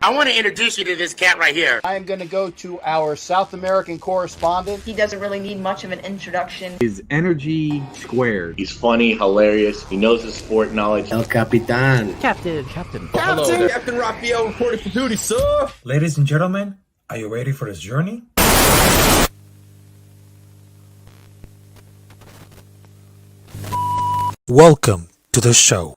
I want to introduce you to this cat right here. I am going to go to our South American correspondent. He doesn't really need much of an introduction. His energy squared. He's funny, hilarious. He knows his sport knowledge. El Capitán. Captain. Hello there. Captain Rafucho reporting for duty, sir. Ladies and gentlemen, are you ready for this journey? Welcome to the show.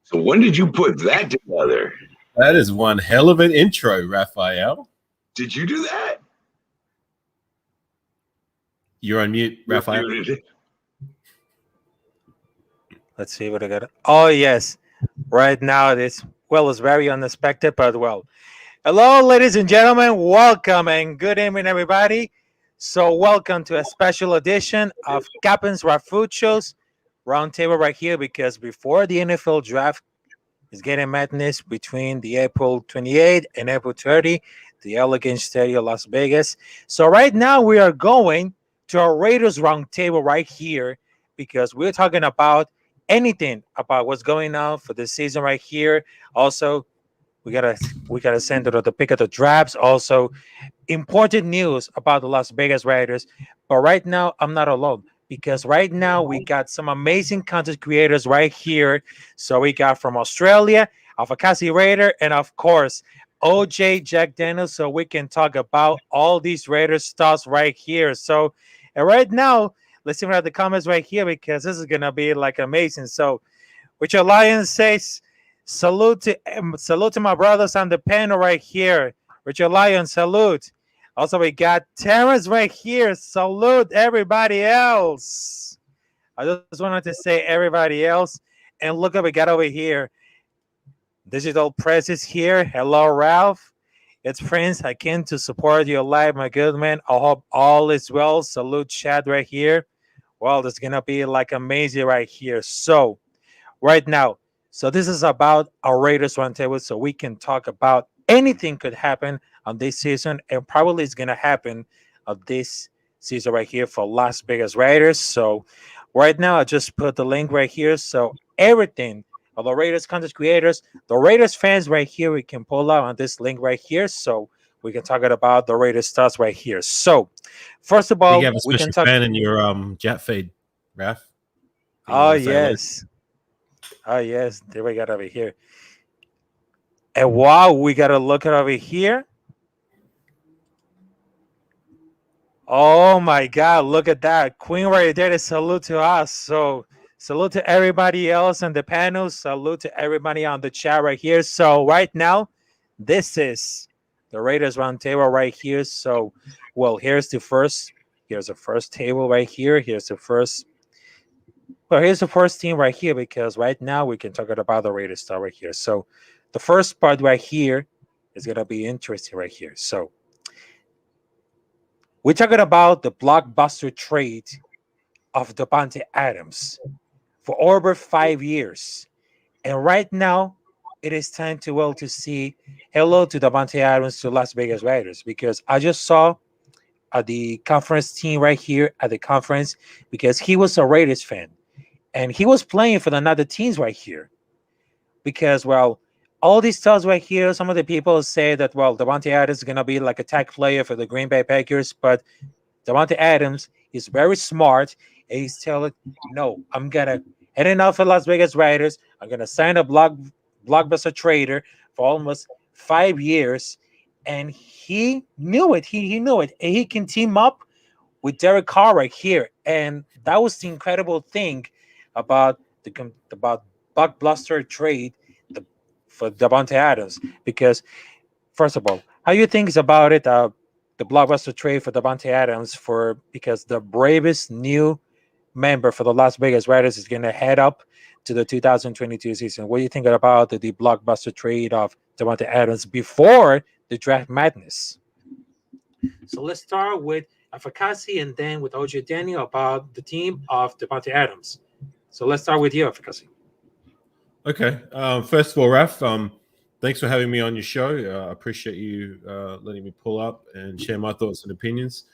So when did you put that together? That is one hell of an intro, Raphael. Did you do that? You're on mute, Raphael. Let's see what I got. Oh, yes. Right now, it's very unexpected, but well. Hello, ladies and gentlemen. Welcome and good evening, everybody. So welcome to a special edition of Captain Rafucho's Roundtable right here, because before the NFL draft is getting madness between the April 28th and April 30, the Elegant Stadium, Las Vegas. So right now we are going to our Raiders Roundtable right here, because we're talking about anything about what's going on for the season right here. Also, we gotta send it to the pick of the drafts. Also, important news about the Las Vegas Raiders. But right now, I'm not alone, because right now we got some amazing content creators right here. So we got from Australia, Avakasi Raider, and of course, OJ Jack Daniels. So we can talk about all these Raiders stuff right here. So, and right now, let's see what are the comments right here, because this is gonna be like amazing. So, Richard Lyons says, salute to my brothers on the panel right here. Richard Lyons, salute. Also, we got Terrence right here. Salute everybody else. I just wanted to say everybody else. And look what we got over here. Digital Press is here. Hello, Ralph. It's Prince. I came to support your live, my good man. I hope all is well. Salute Chad right here. Well, it's going to be like amazing right here. So, right now, so this is about our Raiders Roundtable, so we can talk about anything could happen on this season, and probably it's going to happen of this season right here for Las Vegas Raiders. So right now, I just put the link right here. So everything of the Raiders content creators, the Raiders fans right here, we can pull out on this link right here. So we can talk about the Raiders stuff right here. So first of all, you have a special fan in your jet fade, Raph. Oh, yes. Oh, yes. There we got over here. And wow, we got to look at over here. Oh, my God. Look at that. Queen right there to salute to us. So salute to everybody else on the panel. Salute to everybody on the chat right here. So right now, this is the Raiders Roundtable right here. So, well, here's the first table right here. Here's the first team right here, because right now we can talk about the Raiders stuff right here. So the first part right here is going to be interesting right here. So we're talking about the blockbuster trade of Devonte Adams for over 5 years. And right now, it is time to see hello to Davante Adams to Las Vegas Raiders, because I just saw the conference team right here at the conference, because he was a Raiders fan and he was playing for another teams right here, because, well, all these stuff right here, some of the people say that, well, Davante Adams is going to be like a tag player for the Green Bay Packers, but Davante Adams is very smart, and he's telling, no, I'm going to head enough for Las Vegas Raiders. I'm going to sign a blockbuster trader for almost 5 years, and he knew it. He knew it, and he can team up with Derek Carr right here, and that was the incredible thing about the blockbuster trade for Davante Adams. Because, first of all, how you think about it? The blockbuster trade for Davante Adams because the bravest new member for the Las Vegas Raiders is going to head up to the 2022 season. What do you think about the blockbuster trade of Devonte Adams before the draft madness. So let's start with Afakasi and then with OJ Daniel about the team of Davante Adams. So let's start with you, Afakasi. Okay. First of all, Raf, thanks for having me on your show. I appreciate you letting me pull up and share my thoughts and opinions.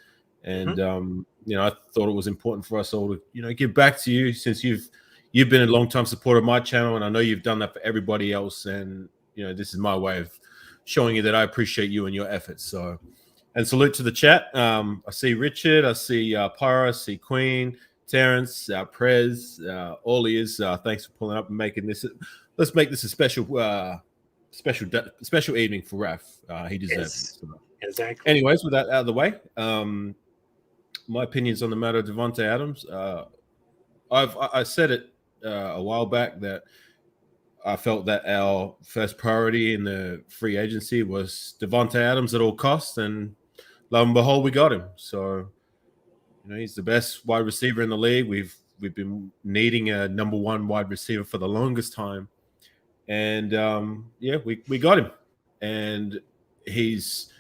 And I thought it was important for us all to give back to you, since you've been a long-time supporter of my channel, and I know you've done that for everybody else. And this is my way of showing you that I appreciate you and your efforts. So, and salute to the chat. I see Richard, I see Pyra, I see Queen, Terrence, Prez, all ears. Thanks for pulling up and making this. Let's make this a special evening for Raf. He deserves it. So. Exactly. Anyways, with that out of the way, my opinions on the matter of Devonte Adams. I said it a while back that I felt that our first priority in the free agency was Devonte Adams at all costs, and lo and behold, we got him. So, he's the best wide receiver in the league. We've been needing a number one wide receiver for the longest time, and we got him. And he's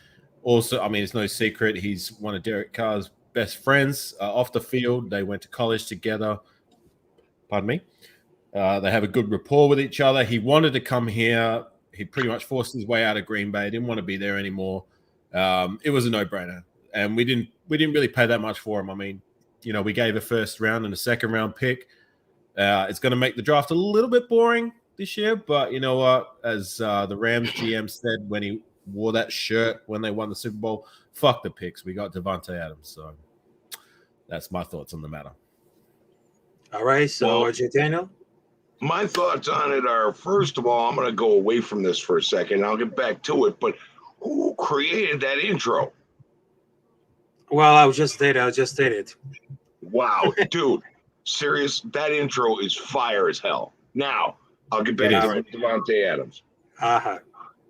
also, it's no secret, he's one of Derek Carr's best friends off the field. They went to college together. Pardon me. They have a good rapport with each other. He wanted to come here. He pretty much forced his way out of Green Bay. Didn't want to be there anymore. It was a no-brainer, and we didn't really pay that much for him. We gave a first round and a second round pick. It's going to make the draft a little bit boring this year, but you know what? As the Rams GM said when he wore that shirt when they won the Super Bowl, fuck the picks. We got Davante Adams. So that's my thoughts on the matter. All right, so OJ Daniel. My thoughts on it are, first of all, I'm going to go away from this for a second. I'll get back to it. But who created that intro? Well, I just stated. Wow, dude. Serious. That intro is fire as hell. Now, I'll get back to Devonte Adams. Uh-huh.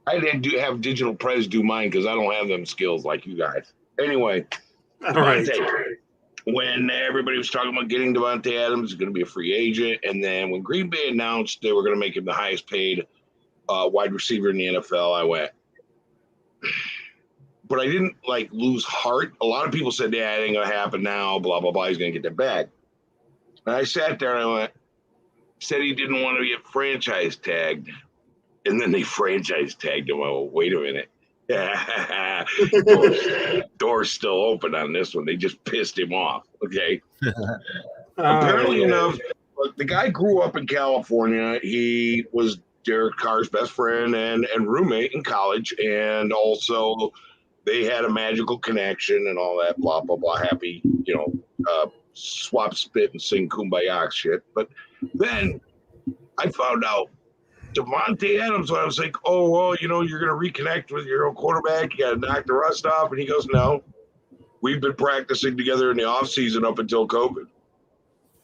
I didn't have Digital Prez do mine because I don't have them skills like you guys. Anyway, all right. When everybody was talking about getting Devonte Adams, going to be a free agent, and then when Green Bay announced they were going to make him the highest paid wide receiver in the NFL, I went. But I didn't lose heart. A lot of people said, "Yeah, it ain't going to happen now." Blah blah blah. He's going to get that bag. And I sat there and I went. Said he didn't want to get franchise tagged, and then they franchise tagged him. Oh, wait a minute. Door's still open on this one. They just pissed him off. Okay. Apparently enough, the guy grew up in California. He was Derek Carr's best friend and roommate in college, and also they had a magical connection and all that blah blah blah. Happy, swap spit and sing kumbaya shit. But then I found out Devonte Adams, when I was like, oh, well, you're going to reconnect with your own quarterback. You got to knock the rust off. And he goes, no, we've been practicing together in the offseason up until COVID.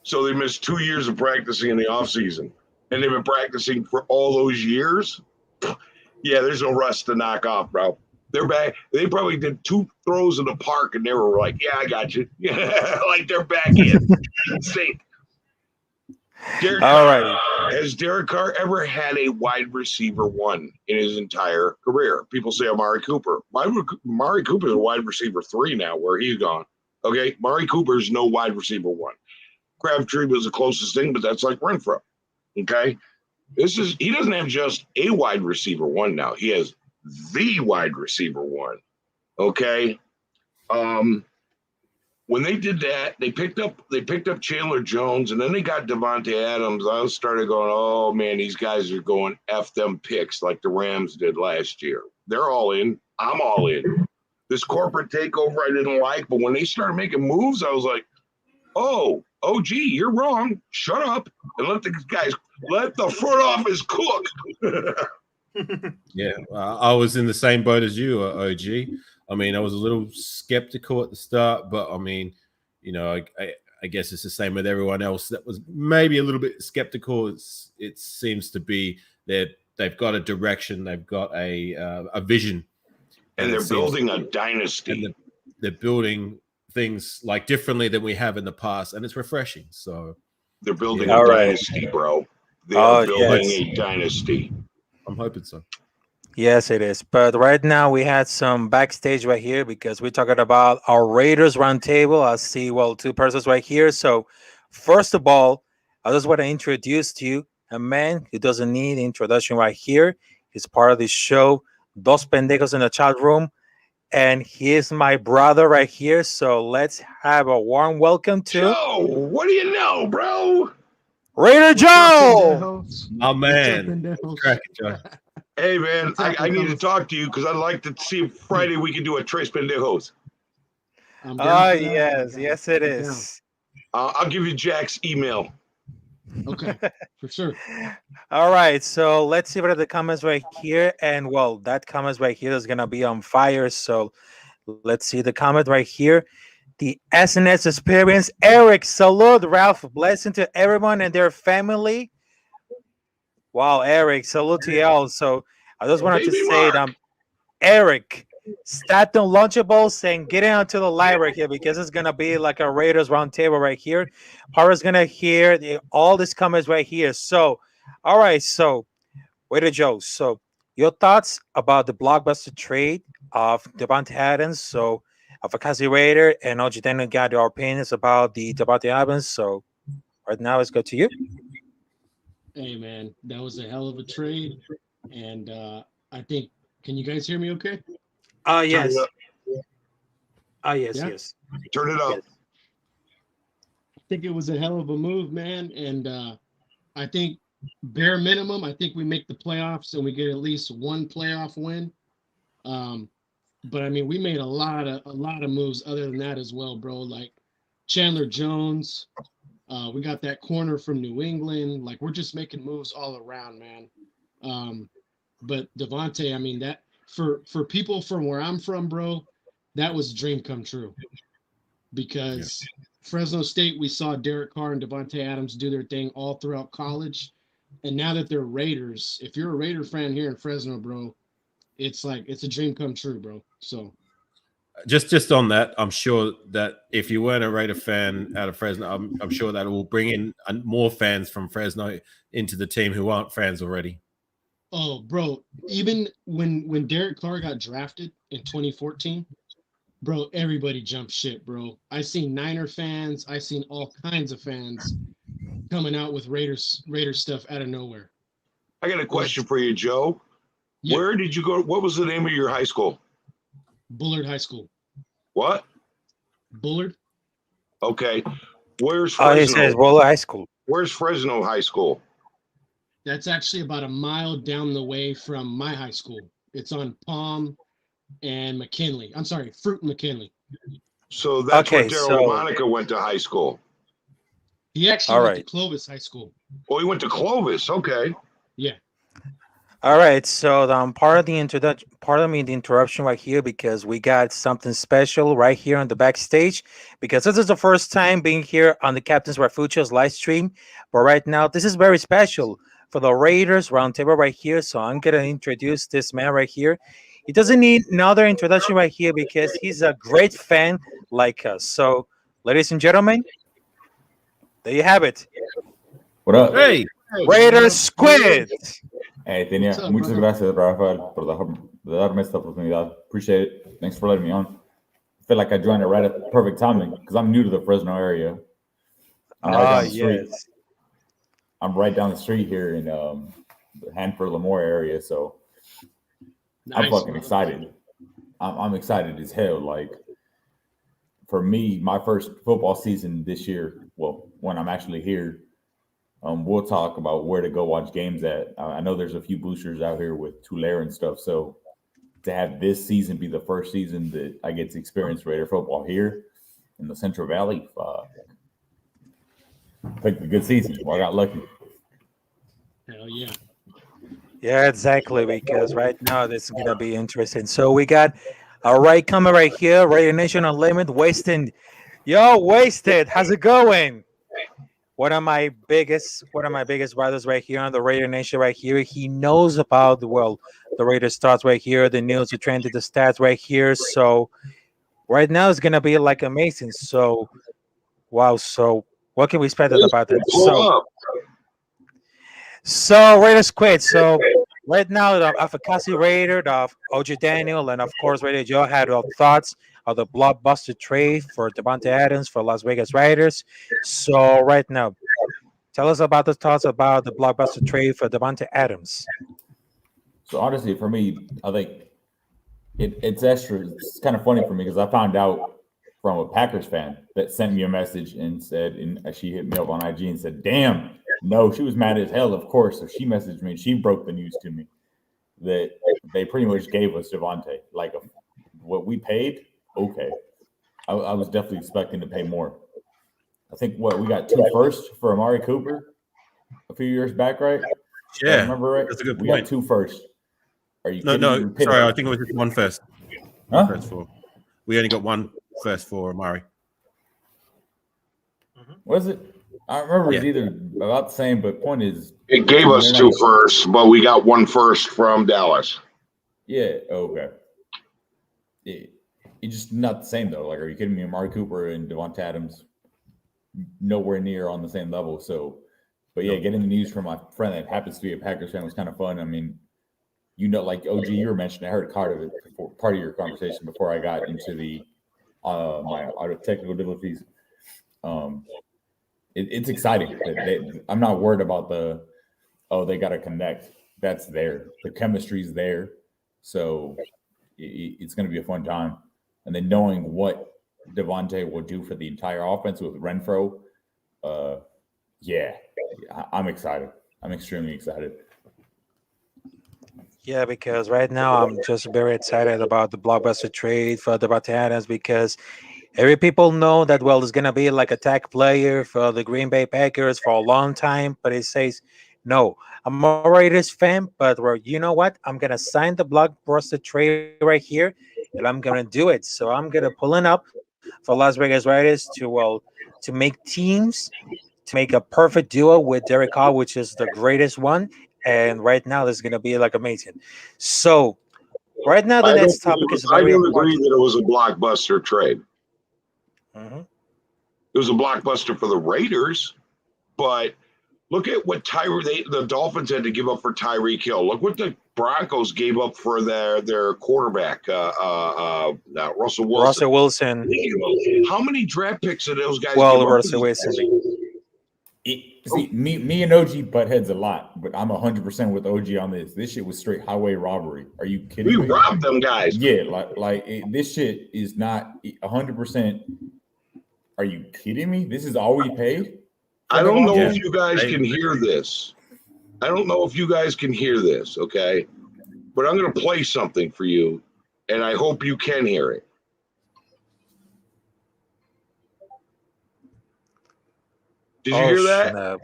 So they missed 2 years of practicing in the offseason. And they've been practicing for all those years. Yeah, there's no rust to knock off, bro. They're back. They probably did 2 throws in the park, and they were like, yeah, I got you. They're back in sync. All right. Has Derek Carr ever had a wide receiver one in his entire career? People say Amari Cooper. Amari Cooper is a wide receiver 3 now, where he's gone. Okay, Amari Cooper's no wide receiver 1. Crabtree was the closest thing, but that's like Renfro. Okay, he doesn't have just a wide receiver 1 now. He has the wide receiver 1. Okay. When they did that, they picked up Chandler Jones, and then they got Devonte Adams. I started going, oh man, these guys are going F them picks like the Rams did last year. They're all in. I'm all in. This corporate takeover I didn't like, but when they started making moves, I was like, oh, gee, you're wrong. Shut up and let the front office cook. Yeah, I was in the same boat as you, OG. I was a little skeptical at the start, but I guess it's the same with everyone else that was maybe a little bit skeptical. It seems to be that they've got a direction, they've got a vision, and they're building a dynasty. And they're building things differently than we have in the past, and it's refreshing. So they're building a dynasty, bro. They are building a dynasty. I'm hoping so. Yes, it is. But right now we had some backstage right here because we're talking about our Raiders roundtable. I see, well, two persons right here. So, first of all, I just want to introduce to you a man who doesn't need introduction right here. He's part of the show, Dos Pendejos in the Chat Room, and he is my brother right here. So, let's have a warm welcome to Joe, what do you know, bro? Raider Joe. Oh man, cracking, Joe. Hey, man, I need to talk to you because I'd like to see if Friday we can do a Tres Pendejos. Oh, yes. Yes, it is. I'll give you Jack's email. Okay, for sure. All right, so let's see what are the comments right here. And well, that comments right here is gonna be on fire. So let's see the comment right here. The SNS experience. Eric, salute, Ralph. Blessing to everyone and their family. Wow, Eric, salute to y'all. So I just wanted to say that Eric, Staten Lunchable saying get into the live right here because it's gonna be like a Raiders roundtable right here. Para's gonna hear all these comments right here. So, all right, so Waiter Joe. So your thoughts about the blockbuster trade of Devonte Adams, so of a Cassie Raider, and OG Daniel got your opinions about the Devonte Adams. So right now let's go to you. Hey, man, that was a hell of a trade. And I think, can you guys hear me okay? Yes. Turn Yes, Yeah? yes. Turn it up. I think it was a hell of a move, man. And I think bare minimum, I think we make the playoffs and we get at least one playoff win. But I mean, we made a lot of moves other than that as well, bro. Like Chandler Jones, we got that corner from New England. Like we're just making moves all around, man. But Devonte, I mean, that for people from where I'm from, bro, that was a dream come true. Because Fresno State, we saw Derek Carr and Devonte Adams do their thing all throughout college. And now that they're Raiders, if you're a Raider fan here in Fresno, bro, it's like it's a dream come true, bro. So Just on that, I'm sure that if you weren't a Raider fan out of Fresno, I'm sure that it will bring in more fans from Fresno into the team who aren't fans already. oh, bro, even when Derek Carr got drafted in 2014, bro, everybody jumped shit, bro. I seen Niner fans, I seen all kinds of fans coming out with Raiders stuff out of nowhere. I got a question for you, Joe. Yeah. Where did you go? What was the name of your high school? Bullard High School. What? Bullard? Okay. Where's Oh, he Fresno? says Roller High School. Where's Fresno High School? That's actually about a mile down the way from my high school. It's on Palm and McKinley. I'm sorry, Fruit and McKinley. So that's where Okay, Daryl so- Monica went to high school. He actually All went to right. Clovis High School. Oh, he went to Clovis. Okay. Yeah. All right, so part of the introduction, the interruption right here because we got something special right here on the backstage because this is the first time being here on the Captain Rafucho's live stream. But right now, this is very special for the Raiders roundtable right here. So I'm gonna introduce this man right here. He doesn't need another introduction right here because he's a great fan like us. So, ladies and gentlemen, there you have it. What up? Hey, Raiders Squid. Hey, tenía What's up, muchas brother? gracias, Rafael, por darme esta oportunidad. Appreciate it. Thanks for letting me on. I feel like I joined it right at the perfect timing because I'm new to the Fresno area. I'm right down the street. Yes. I'm right down the street here in the Hanford Lemoore area, so I'm Nice, fucking bro. excited. I'm excited as hell. Like for me, my first football season this year. Well, when I'm actually here. We'll talk about where to go watch games at. I know there's a few boosters out here with Tulare and stuff. So to have this season be the first season that I get to experience Raider football here in the Central Valley, picked a good season. Well, I got lucky. Hell yeah. Yeah, exactly. Because right now this is gonna be interesting. So we got a right coming right here, Raider Nation Unlimited, Wasted. Yo, Wasted, how's it going? One of my biggest brothers right here on the Raider Nation right here. He knows about the Raider stats right here, the news, the trend, the stats right here. So right now it's gonna be like amazing. So wow. So what can we expect about that? So Raiders quit. So right now, the efficacy rater of OG Daniel and of course Radio Joe had thoughts of the blockbuster trade for Devonte Adams for Las Vegas Raiders. So right now, tell us about the thoughts about the blockbuster trade for Devonte Adams. So honestly, for me, I think it's extra. It's kind of funny for me because I found out from a Packers fan that sent me a message and said, and she hit me up on IG and said, "Damn, no," she was mad as hell, of course. So she messaged me and she broke the news to me that they pretty much gave us Devonte, like what we paid. Okay, I was definitely expecting to pay more. I think we got 2 firsts for Amari Cooper a few years back, right? Yeah, I remember right? That's a good we point. got 2 firsts. Are you No, sorry, I think it was just 1 first. Huh? First for. We only got 1 first for Amari. Was it? I remember it's either about the same, but point is, It gave us 2 firsts, but we got 1 first from Dallas. Yeah. Okay. It's just not the same though. Like, are you kidding me? Amari Cooper and Devonte Adams, nowhere near on the same level. So, but yeah, getting the news from my friend that happens to be a Packers fan was kind of fun. I mean, like OG, you were mentioning, I heard part of it before, part of your conversation before I got into the my technical difficulties. It's exciting. I'm not worried about they got to connect. That's there. The chemistry's there. So it's going to be a fun time. And then knowing what Devonte will do for the entire offense with Renfro, I'm excited. I'm extremely excited. Yeah, because right now I'm just very excited about the blockbuster trade for Devonte Adams because every people know that, well, it's going to be like a tag player for the Green Bay Packers for a long time, but it says, no, I'm a Raiders fan, but you know what? I'm going to sign the blockbuster trade right here, and I'm going to do it. So I'm going to pull it up for Las Vegas Raiders to make teams, to make a perfect duo with Derek Carr, which is the greatest one. And right now, this is going to be like amazing. So right now, the next topic is very I do important. agree that it was a blockbuster trade. Mm-hmm. It was a blockbuster for the Raiders, but look at what the Dolphins had to give up for Tyreek Hill. Look what the Broncos gave up for their quarterback, Russell Wilson. Russell Wilson. How many draft picks did those guys? Well, give Russell up Wilson. See, me and OG butt heads a lot, but I'm 100% with OG on this. This shit was straight highway robbery. Are you kidding me? We robbed them guys. Yeah, this shit is not 100%. Are you kidding me? This is all we paid? I don't know if you guys can hear this. Okay? But I'm going to play something for you, and I hope you can hear it. Did you hear that? Snap.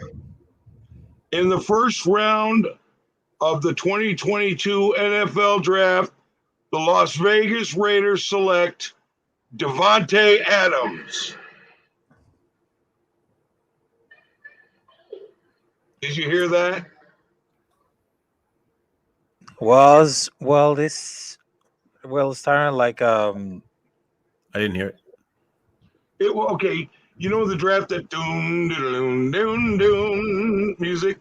In the first round of the 2022 NFL Draft, the Las Vegas Raiders select Devonte Adams. Did you hear that? It's starting like I didn't hear it. Okay. You know the draft that doom doom doom doom music?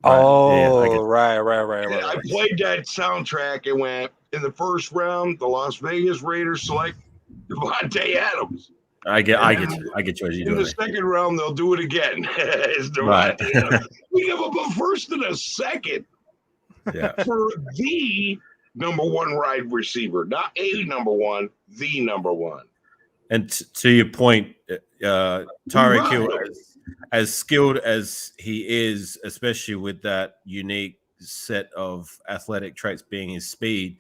Oh, right. I played that soundtrack and went, in the first round, the Las Vegas Raiders select Devonte Adams. I get you as you do. In the second round, they'll do it again. It's Devonte Adams. We give up a first and a second for the number 1 wide receiver, not a number 1, the number 1. And to your point, Tyreek Hill, as skilled as he is, especially with that unique set of athletic traits being his speed,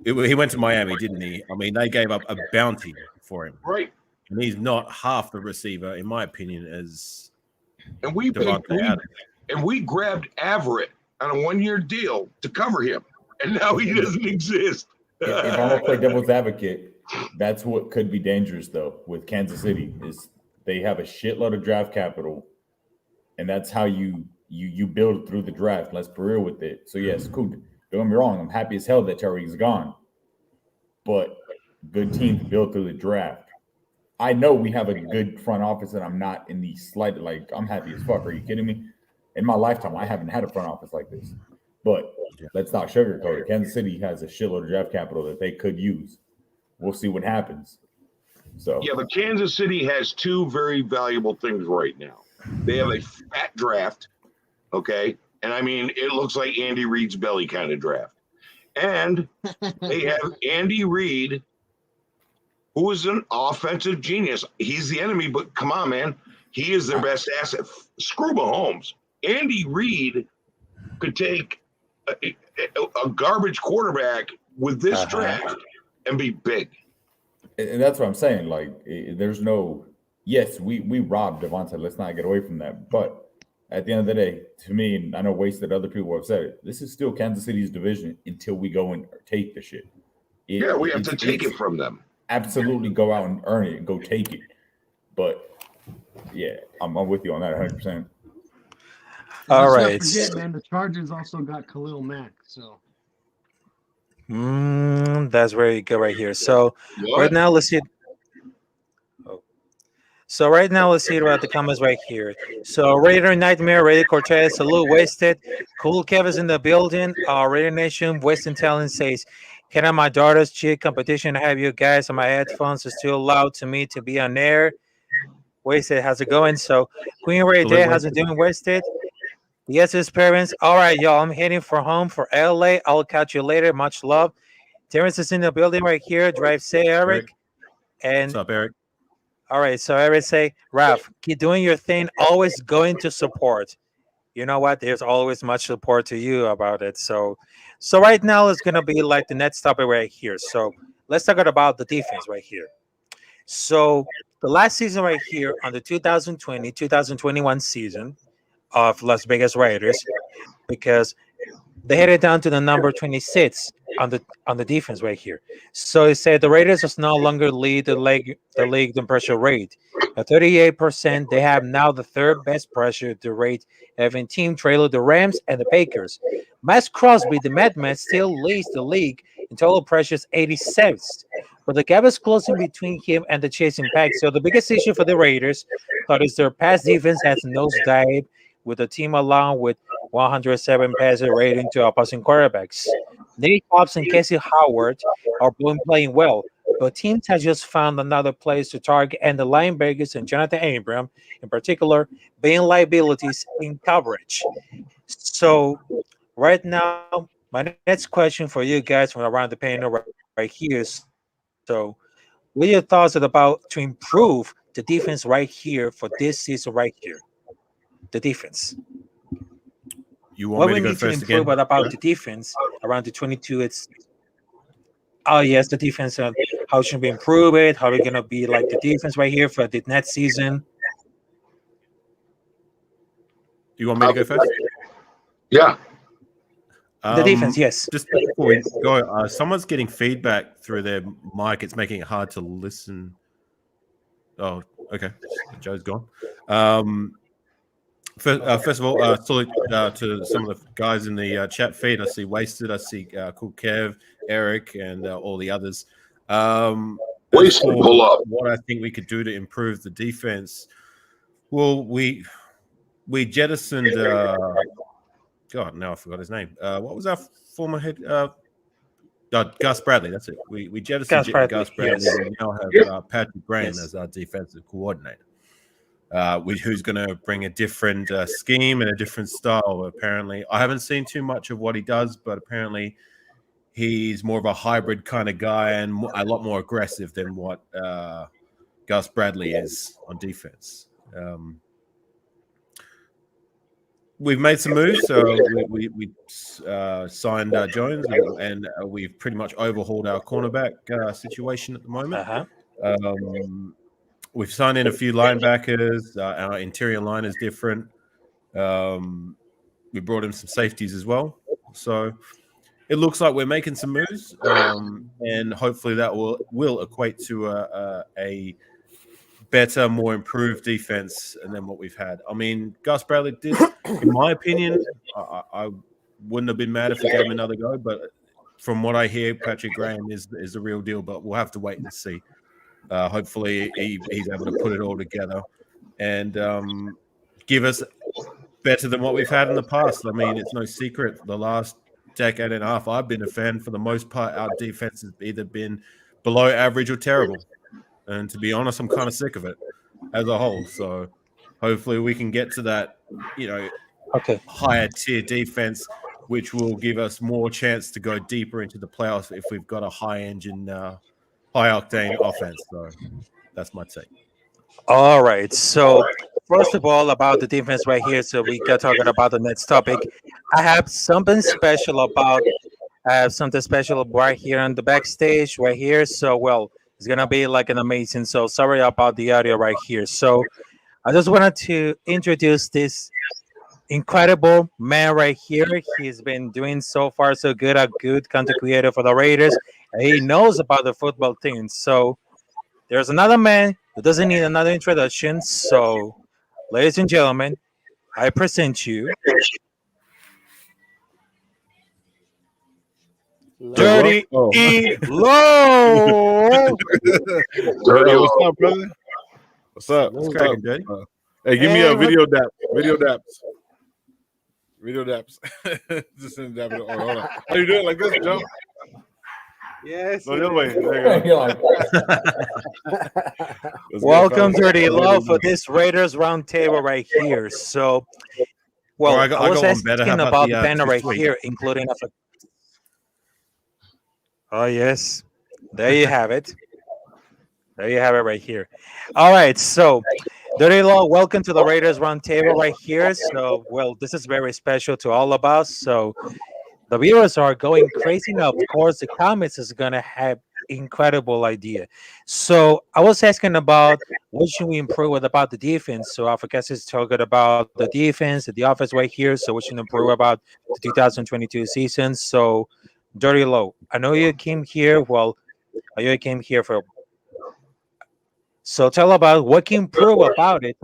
he went to Miami, didn't he? I mean, they gave up a bounty for him. Right. And he's not half the receiver, in my opinion, as and we grabbed Everett on a 1-year deal to cover him. And now he doesn't exist. If I'm going to play devil's advocate, that's what could be dangerous, though, with Kansas City, is they have a shitload of draft capital, and that's how you build through the draft. Let's be real with it. So, yes, cool. Don't get me wrong. I'm happy as hell that Tyreek's gone, but good team to build through the draft. I know we have a good front office, and I'm not in the slight, I'm happy as fuck. Are you kidding me? In my lifetime, I haven't had a front office like this. But let's not sugarcoat it. Kansas City has a shitload of draft capital that they could use. We'll see what happens. So yeah, but Kansas City has two very valuable things right now. They have a fat draft, okay? And I mean, it looks like Andy Reid's belly kind of draft. And they have Andy Reid, who is an offensive genius. He's the enemy, but come on, man. He is their best asset. Screw Mahomes. Andy Reid could take a garbage quarterback with this draft and be big. And that's what I'm saying. Like, there's no, yes, we robbed Devonte. Let's not get away from that. But at the end of the day, to me, and I know Wasted, other people have said it, this is still Kansas City's division until we go and take the shit. We have to take it from them. Absolutely go out and earn it and go take it. But, yeah, I'm with you on that 100%. All Let's right. not forget, man, the Chargers also got Khalil Mack. So that's where you go right here. So right now, let's see. So right now, let's see about the comments right here. So Raider Nightmare, Raider Cortez, salute Wasted. Cool Kev is in the building. Raider Nation, Western Talent says, can I my daughter's cheer competition have you guys on my headphones? It's too loud to me to be on air. Wasted, how's it going? So Queen Ray Day, how's it doing, Wasted? Yes, his parents. All right, y'all. I'm heading for home for LA. I'll catch you later. Much love. Terrence is in the building right here. Drive say Eric. And what's up, Eric? All right, so Eric say, Raf, keep doing your thing. Always going to support. You know what? There's always much support to you about it. So right now it's gonna be like the next topic right here. So let's talk about the defense right here. So the last season right here on the 2020-2021 season of Las Vegas Raiders, because they headed down to the number 26 on the defense right here. So it said the Raiders just no longer lead the league in pressure rate. At 38%, they have now the third best pressure to rate having team trailer the Rams and the Packers. Max Crosby, the Madman, still leads the league in total pressures 87th. But the gap is closing between him and the chasing pack. So the biggest issue for the Raiders is their pass defense has nosedive, with the team along with 107 passer rating to opposing quarterbacks. Nate Hobbs and Casey Howard are both playing well, but teams have just found another place to target, and the linebackers and Jonathan Abram, in particular, being liabilities in coverage. So right now, my next question for you guys from around the panel right here is, so what are your thoughts about to improve the defense right here for this season right here? The defense. You want me to go first again? What about the defense around the 22? It's yes, the defense. How should we improve it? How are we gonna be like the defense right here for the next season? You want me to go first? Yeah. The defense, yes. Just before we go, someone's getting feedback through their mic. It's making it hard to listen. Oh, okay. Joe's gone. First of all, salute to some of the guys in the chat feed. I see Wasted, I see Cool Kev, Eric, and all the others. Wasted, pull up. What I think we could do to improve the defense. Well, we jettisoned. God, now I forgot his name. What was our former head? Gus Bradley. That's it. We jettisoned Gus Bradley. Yes. And we now have Patrick Graham as our defensive coordinator. Who's going to bring a different scheme and a different style, apparently. I haven't seen too much of what he does, but apparently he's more of a hybrid kind of guy and a lot more aggressive than what Gus Bradley is on defense. We've made some moves. So we signed Jones, and we've pretty much overhauled our cornerback situation at the moment. We've signed in a few linebackers. Our interior line is different. We brought in some safeties as well. So it looks like we're making some moves, and hopefully that will equate to a better, more improved defense than what we've had. I mean, Gus Bradley did, in my opinion, I wouldn't have been mad if we gave him another go. But from what I hear, Patrick Graham is the real deal. But we'll have to wait and see. Hopefully he's able to put it all together and give us better than what we've had in the past. I mean, it's no secret. The last decade and a half, I've been a fan. For the most part, our defense has either been below average or terrible. And to be honest, I'm kind of sick of it as a whole. So hopefully we can get to that, higher tier defense, which will give us more chance to go deeper into the playoffs if we've got a high engine, high octane offense. So that's my take. All right. So first of all, about the defense right here. So we got talking about the next topic. I have something special right here on the backstage right here. So it's gonna be like an amazing. So sorry about the audio right here. So I just wanted to introduce this incredible man right here. He's been doing so far so good, a good content creator for the Raiders. He knows about the football team. So there's another man who doesn't need another introduction. So, ladies and gentlemen, I present you Dirty E. Low. Dirty, what's up, brother? What's up? What's cracking, Dirty? Hey, give me a video dap. Video daps. Just send dap. Hold on. How you doing? Like this, Joe? Yes. No, the other way. There you go. Welcome, Dirty Low, for this Raiders Roundtable right here. So, I was asking about the banner right here, including a. Oh, yes. There you have it. There you have it right here. All right. So, Dirty Law, welcome to the Raiders Roundtable right here. So, this is very special to all of us. So, the viewers are going crazy now. Of course, the comments is going to have incredible idea. So, I was asking about what should we improve with about the defense. So, our guest is talking about the defense, the offense right here. So, what should improve about the 2022 season. So, Dirty Low, I know you came here. You came here for. So tell about what can improve about it,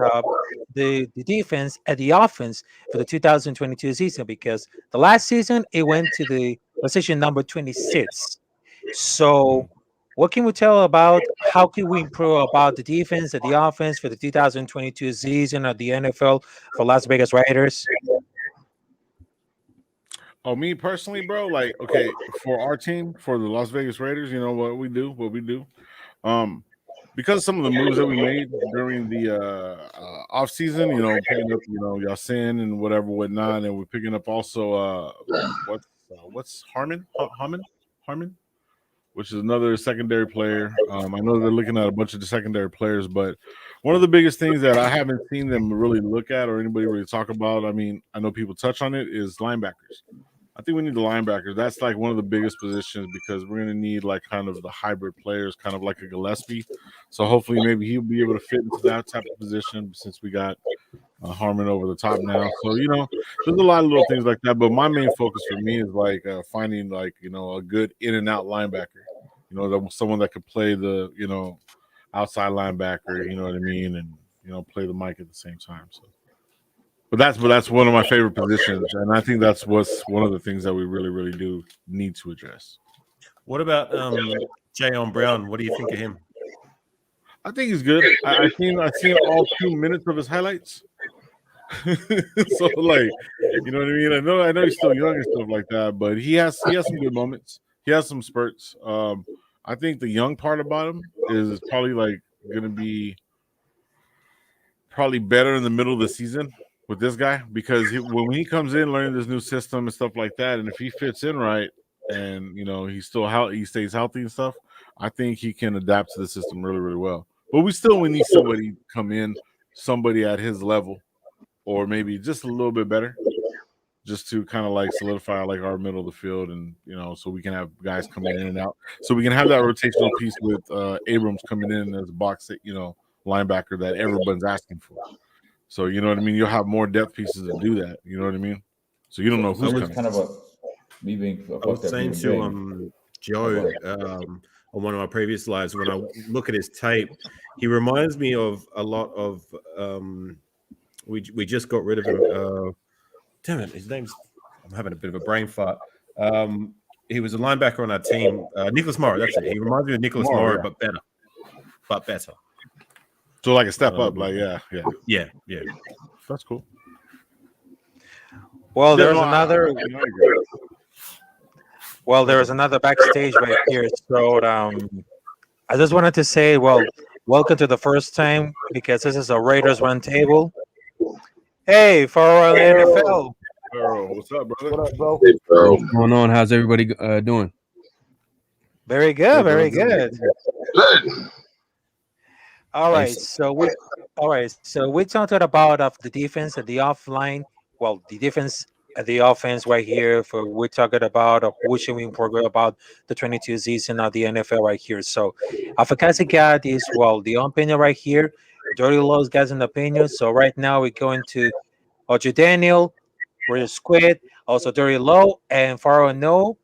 the defense and the offense for the 2022 season, because the last season it went to the position number 26. So what can we tell about how can we improve about the defense and the offense for the 2022 season of the NFL for Las Vegas Raiders? Oh, me personally, bro, like, okay, for our team, for the Las Vegas Raiders, you know what we do? Because of some of the moves that we made during the off season, picking up, Yasin and whatnot, and we're picking up also what's Harmon, which is another secondary player. I know they're looking at a bunch of the secondary players, but one of the biggest things that I haven't seen them really look at or anybody really talk about, I mean, I know people touch on it, is linebackers. I think we need the linebackers. That's like one of the biggest positions because we're going to need like kind of the hybrid players, kind of like a Gillespie. So hopefully maybe he'll be able to fit into that type of position since we got Harmon over the top now. So, there's a lot of little things like that. But my main focus for me is like finding like, a good in and out linebacker, someone that could play the, outside linebacker, you know what I mean? And, play the mic at the same time. So. But that's one of my favorite positions, and I think that's what's one of the things that we really, really do need to address. What about Jayon Brown? What do you think of him? I think he's good. I seen all 2 minutes of his highlights. So like, you know what I mean? I know he's still young and stuff like that, but he has some good moments. He has some spurts. I think the young part about him is probably like going to be probably better in the middle of the season with this guy, because when he comes in learning this new system and stuff like that, and if he fits in right and he stays healthy and stuff, I think he can adapt to the system really, really well. But we need somebody come in, somebody at his level, or maybe just a little bit better, just to kind of like solidify like our middle of the field, and so we can have guys coming in and out, so we can have that rotational piece with Abrams coming in as a box linebacker that everyone's asking for. So you know what I mean? You'll have more depth pieces to do that. You know what I mean? So you don't know who's coming. Kind of me being. I was saying to Joe on one of my previous lives, when I look at his tape, he reminds me of a lot of. We just got rid of him. Damn it, his name's. I'm having a bit of a brain fart. He was a linebacker on our team. Nicholas Morrow. That's it. He reminds me of Nicholas Morrow, yeah. but better. So like a step up, like yeah. Yeah. That's cool. Well, Yeah, there's no, another. I agree. Well, there's another backstage right here. So I just wanted to say, well, welcome to the first time because this is a Raiders Roundtable. Hey, for our NFL. Earl, what's up, brother? What up, bro? Hey, bro. What's going on? How's everybody doing? Very good, very good. Good. All right, so we talked about of the defense and the offline. Well, the defense and the offense right here. For we're talking about who should we improve about the 22 season of the NFL right here. So, Afakasi got is the opinion right here. Dirty Low's got an opinion. So right now we're going to Ojo Daniel, Real Squid, also Dirty Low, and Faro No,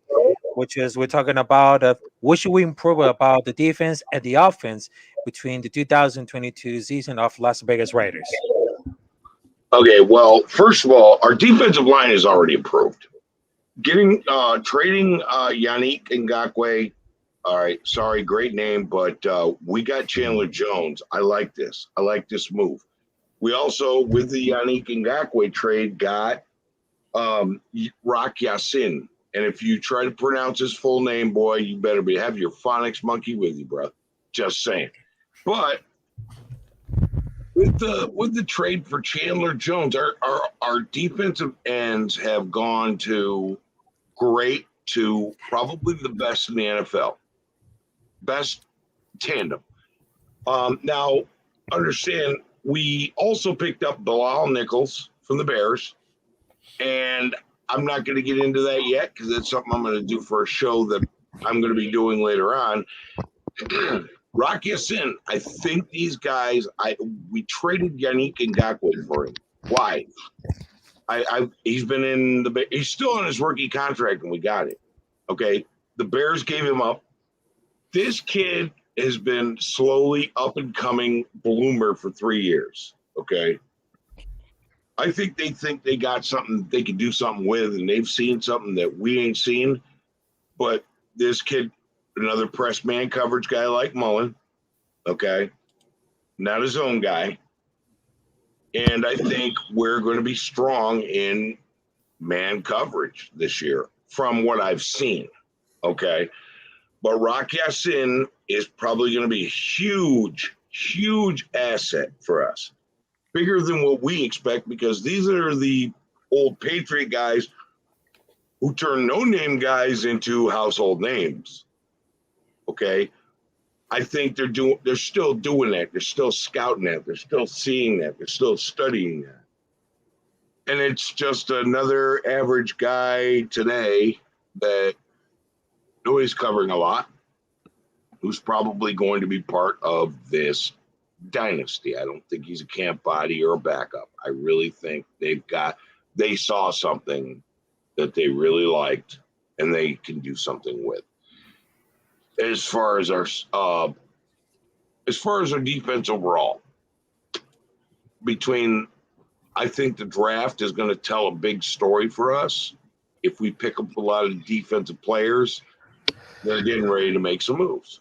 which is we're talking about what should we improve about the defense and the offense between the 2022 season of Las Vegas Raiders. Okay, well, first of all, our defensive line is already improved. Trading Yannick Ngakoue. All right, sorry, great name, but we got Chandler Jones. I like this. I like this move. We also, with the Yannick Ngakoue trade, got Rock Yassin. And if you try to pronounce his full name, boy, you better have your phonics monkey with you, bro. Just saying. But with the trade for Chandler Jones, our defensive ends have gone to great to probably the best in the NFL. Best tandem. Now, understand, we also picked up Bilal Nichols from the Bears, and I'm not going to get into that yet because that's something I'm going to do for a show that I'm going to be doing later on. Rock Yassin, I think these guys, we traded Yannick Ngakoue for him. Why? He's still on his rookie contract and we got it. Okay. The Bears gave him up. This kid has been slowly up and coming bloomer for 3 years. Okay. I think they got something they could do something with, and they've seen something that we ain't seen. But this kid, another press man coverage guy like Mullen, okay, not his own guy. And I think we're going to be strong in man coverage this year from what I've seen, okay. But Rock Yassin is probably going to be a huge, huge asset for us. Bigger than what we expect because these are the old Patriot guys who turn no-name guys into household names. Okay, I think they're still doing that. They're still scouting that. They're still seeing that. They're still studying that. And it's just another average guy today that nobody's covering a lot, who's probably going to be part of this dynasty. I don't think he's a camp body or a backup. I really think they saw something that they really liked and they can do something with. As far as our defense overall, I think the draft is going to tell a big story for us. If we pick up a lot of defensive players, they're getting ready to make some moves.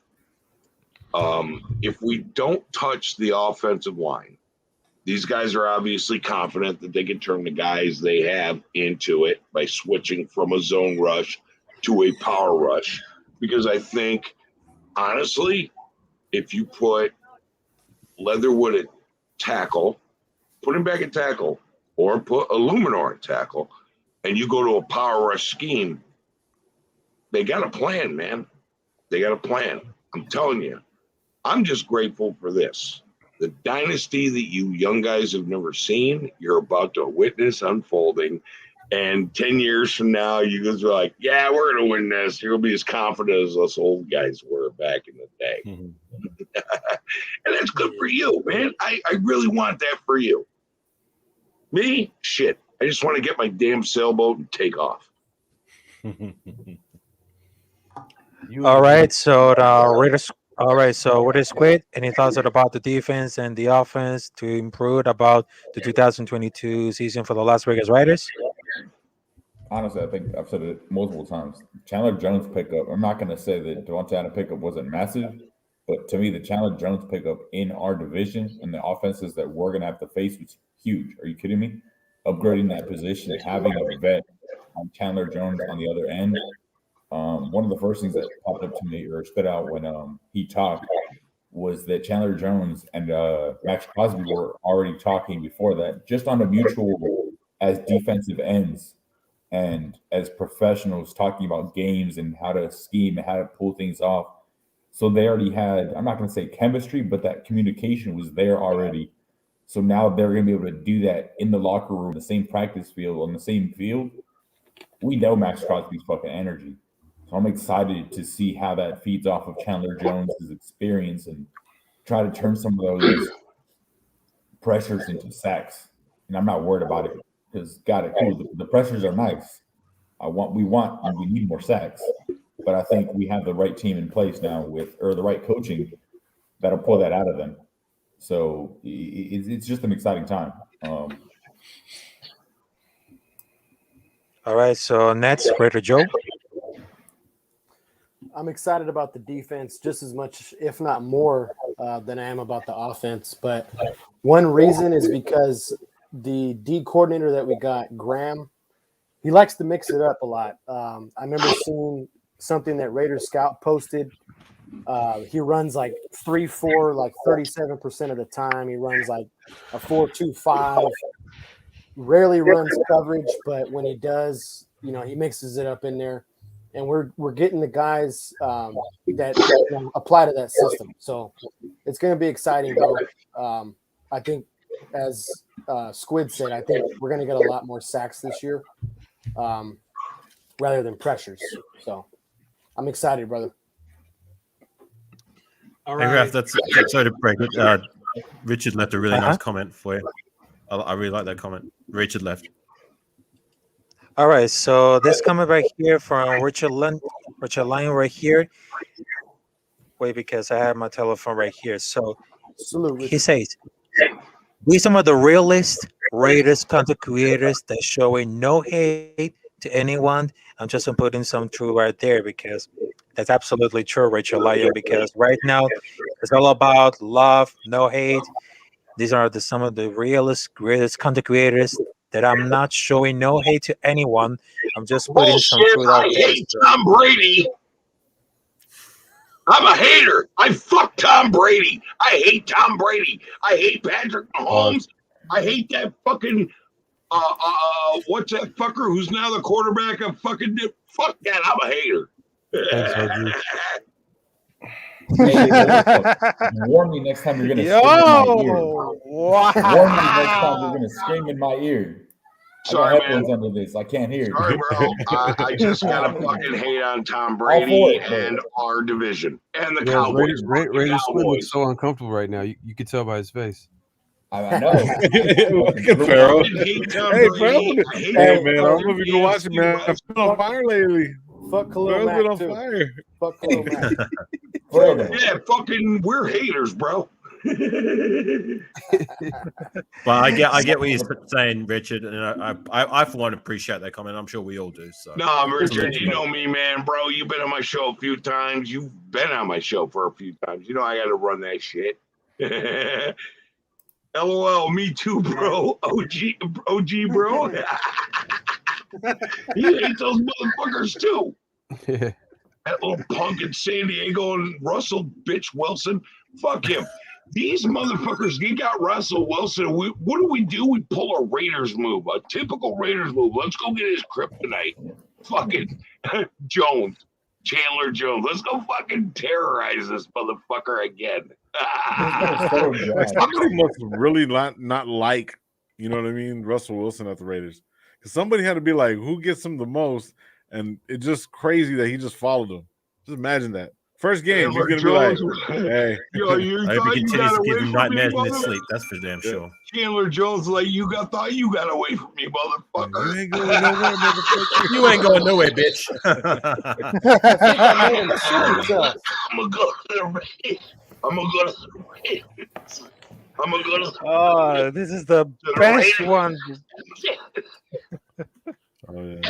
If we don't touch the offensive line, these guys are obviously confident that they can turn the guys they have into it by switching from a zone rush to a power rush. Because I think, honestly, if you put Leatherwood at tackle, put him back at tackle, or put Illuminor at tackle, and you go to a power rush scheme, they got a plan, man. They got a plan. I'm telling you. I'm just grateful for this. The dynasty that you young guys have never seen, you're about to witness unfolding. And 10 years from now, you guys are like, yeah, we're going to win this. You're going to be as confident as us old guys were back in the day. Mm-hmm. And that's good for you, man. I really want that for you. Me? Shit. I just want to get my damn sailboat and take off. All right. So the Raiders. All right, so what is Squid? Any thoughts about the defense and the offense to improve about the 2022 season for the Las Vegas Raiders? Honestly, I think I've said it multiple times. Chandler Jones pickup, I'm not going to say that Devonte Adams pickup wasn't massive, but to me, the Chandler Jones pickup in our division and the offenses that we're going to have to face was huge. Are you kidding me? upgrading that position, having a vet on Chandler Jones on the other end. One of the first things that popped up to me or stood out when he talked was that Chandler Jones and Max Crosby were already talking before that, just on a mutual as defensive ends and as professionals talking about games and how to scheme and how to pull things off. So they already had, I'm not going to say chemistry, but that communication was there already. So now they're going to be able to do that in the locker room, the same practice field, on the same field. We know Max Crosby's fucking energy. So I'm excited to see how that feeds off of Chandler Jones' experience and try to turn some of those pressures into sacks. And I'm not worried about it because, God, it cool. The pressures are nice. We need more sacks. But I think we have the right team in place now or the right coaching that'll pull that out of them. So it's just an exciting time. All right, so next, Raider Joe. I'm excited about the defense just as much, if not more, than I am about the offense. But one reason is because the D coordinator that we got, Graham, he likes to mix it up a lot. I remember seeing something that Raiders Scout posted. He runs like 3-4, like 37% of the time. He runs like a 4-2-5. Rarely runs coverage, but when he does, he mixes it up in there. And we're getting the guys that apply to that system. So it's going to be exciting, bro. I think, as Squid said, I think we're going to get a lot more sacks this year rather than pressures. So I'm excited, brother. All right. Hey, Raf, that's sorry to break it. Richard left a really nice comment for you. I really like that comment. Richard left. All right, so this comment right here from Richard Lyon right here. Wait, because I have my telephone right here. So he says, "We some of the realest Raiders content creators that showing no hate to anyone." I'm just putting some true right there because that's absolutely true, Richard Lyon. Because right now it's all about love, no hate. These are some of the greatest content creators that I'm not showing no hate to anyone. I'm just putting some truth out there. I hate Tom Brady. I'm a hater. I fuck Tom Brady. I hate Tom Brady. I hate Patrick Mahomes. I hate that fucking what's that fucker who's now the quarterback of fucking fuck that. I'm a hater. Thanks, OG. Hey, warn me next time you're gonna scream in my ear. Wow. Warn me next time you're gonna scream in my ear. Sorry, I got headphones under this. I can't hear. Sorry, bro. I just gotta fucking hate on Tom Brady and our division and the Cowboys. Raiders Squid looks so uncomfortable right now. You can tell by his face. I know. Look at Pharaoh. Hey, Pharaoh. Hey, man, I don't know if you've been watching, man. I've been on fire lately. Fuck Khalil Mack, been on too. fire. Fuck Khalil Mack. Yeah, fucking, we're haters, bro. Well, I get what you're saying, Richard, and I for one appreciate that comment. I'm sure we all do. So, no, Richard, you know me, man, bro. You've been on my show a few times. You've been on my show for a few times. You know I got to run that shit. LOL, me too, bro. OG, bro. He hates those motherfuckers too. That little punk in San Diego and Russell bitch Wilson. Fuck him. These motherfuckers, they got Russell Wilson. What do? We pull a Raiders move, a typical Raiders move. Let's go get his kryptonite. Fucking Jones, Chandler Jones. Let's go fucking terrorize this motherfucker again. Somebody must really not like, you know what I mean, Russell Wilson at the Raiders. Because somebody had to be like, who gets him the most? And it's just crazy that he just followed him. Just imagine that. First game, he's going to be like, hey. Yo, I hope he continues to give him nightmares in his sleep. That's for damn sure. Chandler Jones, like, thought you got away from me, motherfucker. You ain't going nowhere, motherfucker. You ain't going nowhere, bitch. I'm going to go to the Raiders. Oh, this is the best one. Oh, yeah.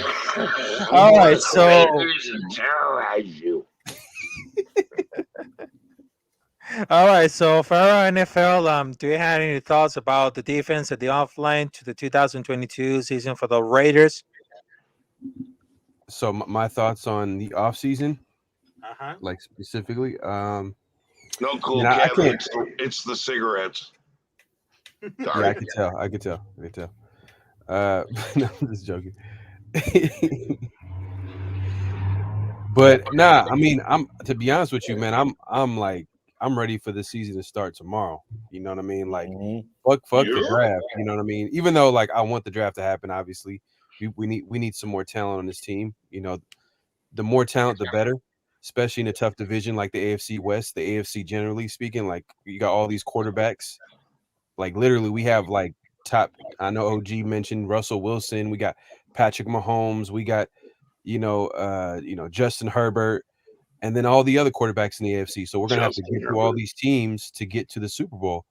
All right, so terrorize you. All right. So for our NFL, do you have any thoughts about the defense at the offline to the 2022 season for the Raiders? So my thoughts on the off season, Uh-huh. specifically, No, cool, I Kev. can't. It's the cigarettes. Yeah, Sorry. I could tell. No, I'm just joking. But nah, I mean, to be honest with you, man, I'm ready for the season to start tomorrow. You know what I mean? Like, fuck the draft. You know what I mean? Even though I want the draft to happen, obviously, we need some more talent on this team. You know, the more talent, the better. Especially in a tough division like the AFC West, the AFC generally speaking. Like, you got all these quarterbacks. Like, literally, we have top. I know OG mentioned Russell Wilson. We got Patrick Mahomes. We got Justin Herbert, and then all the other quarterbacks in the AFC. So we're gonna have to get through all these teams to get to the Super Bowl.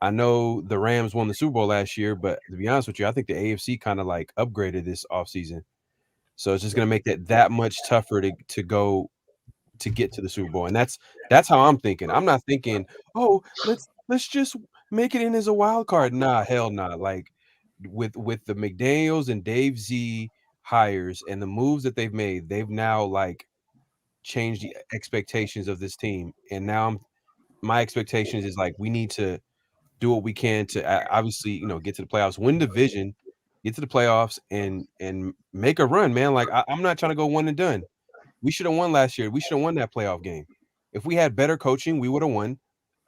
I know the Rams won the Super Bowl last year, but to be honest with you, I think the AFC kind of upgraded this offseason. So it's just gonna make that much tougher to go to get to the Super Bowl. And that's how I'm thinking. I'm not thinking, oh, let's just make it in as a wild card. Nah, hell nah. Like with the McDaniels and Dave Z hires and the moves that they've made, they've now changed the expectations of this team. And now my expectations is we need to do what we can to obviously, get to the playoffs, win division, get to the playoffs and make a run, man. I'm not trying to go one and done. We should have won last year. We should have won that playoff game. If we had better coaching, we would have won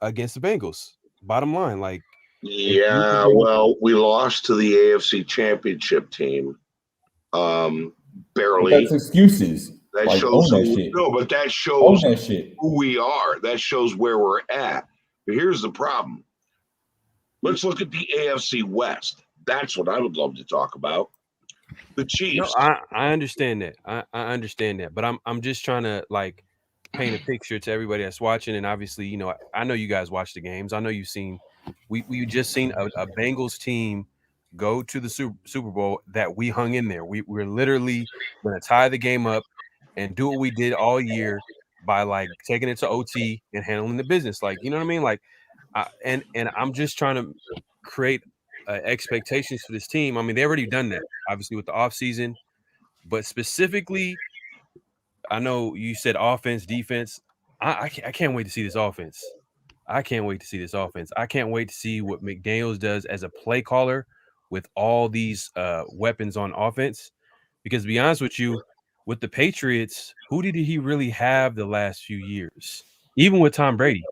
against the Bengals. Bottom line, yeah, well, we lost to the AFC Championship team. Barely. But that's excuses. That shows but that shows who we are. That shows where we're at. But here's the problem. Let's look at the AFC West. That's what I would love to talk about. The Chiefs. No, I understand that. I understand that. But I'm just trying to paint a picture to everybody that's watching. And obviously, I know you guys watch the games. I know you've seen we just seen a Bengals team go to the Super Bowl that we hung in there. We're literally gonna tie the game up and do what we did all year by taking it to OT and handling the business. You know what I mean? And I'm just trying to create expectations for this team. I mean, they've already done that, obviously, with the offseason. But specifically, I know you said offense, defense. I can't wait to see this offense. I can't wait to see this offense. I can't wait to see what McDaniels does as a play caller with all these weapons on offense. Because to be honest with you, with the Patriots, who did he really have the last few years? Even with Tom Brady.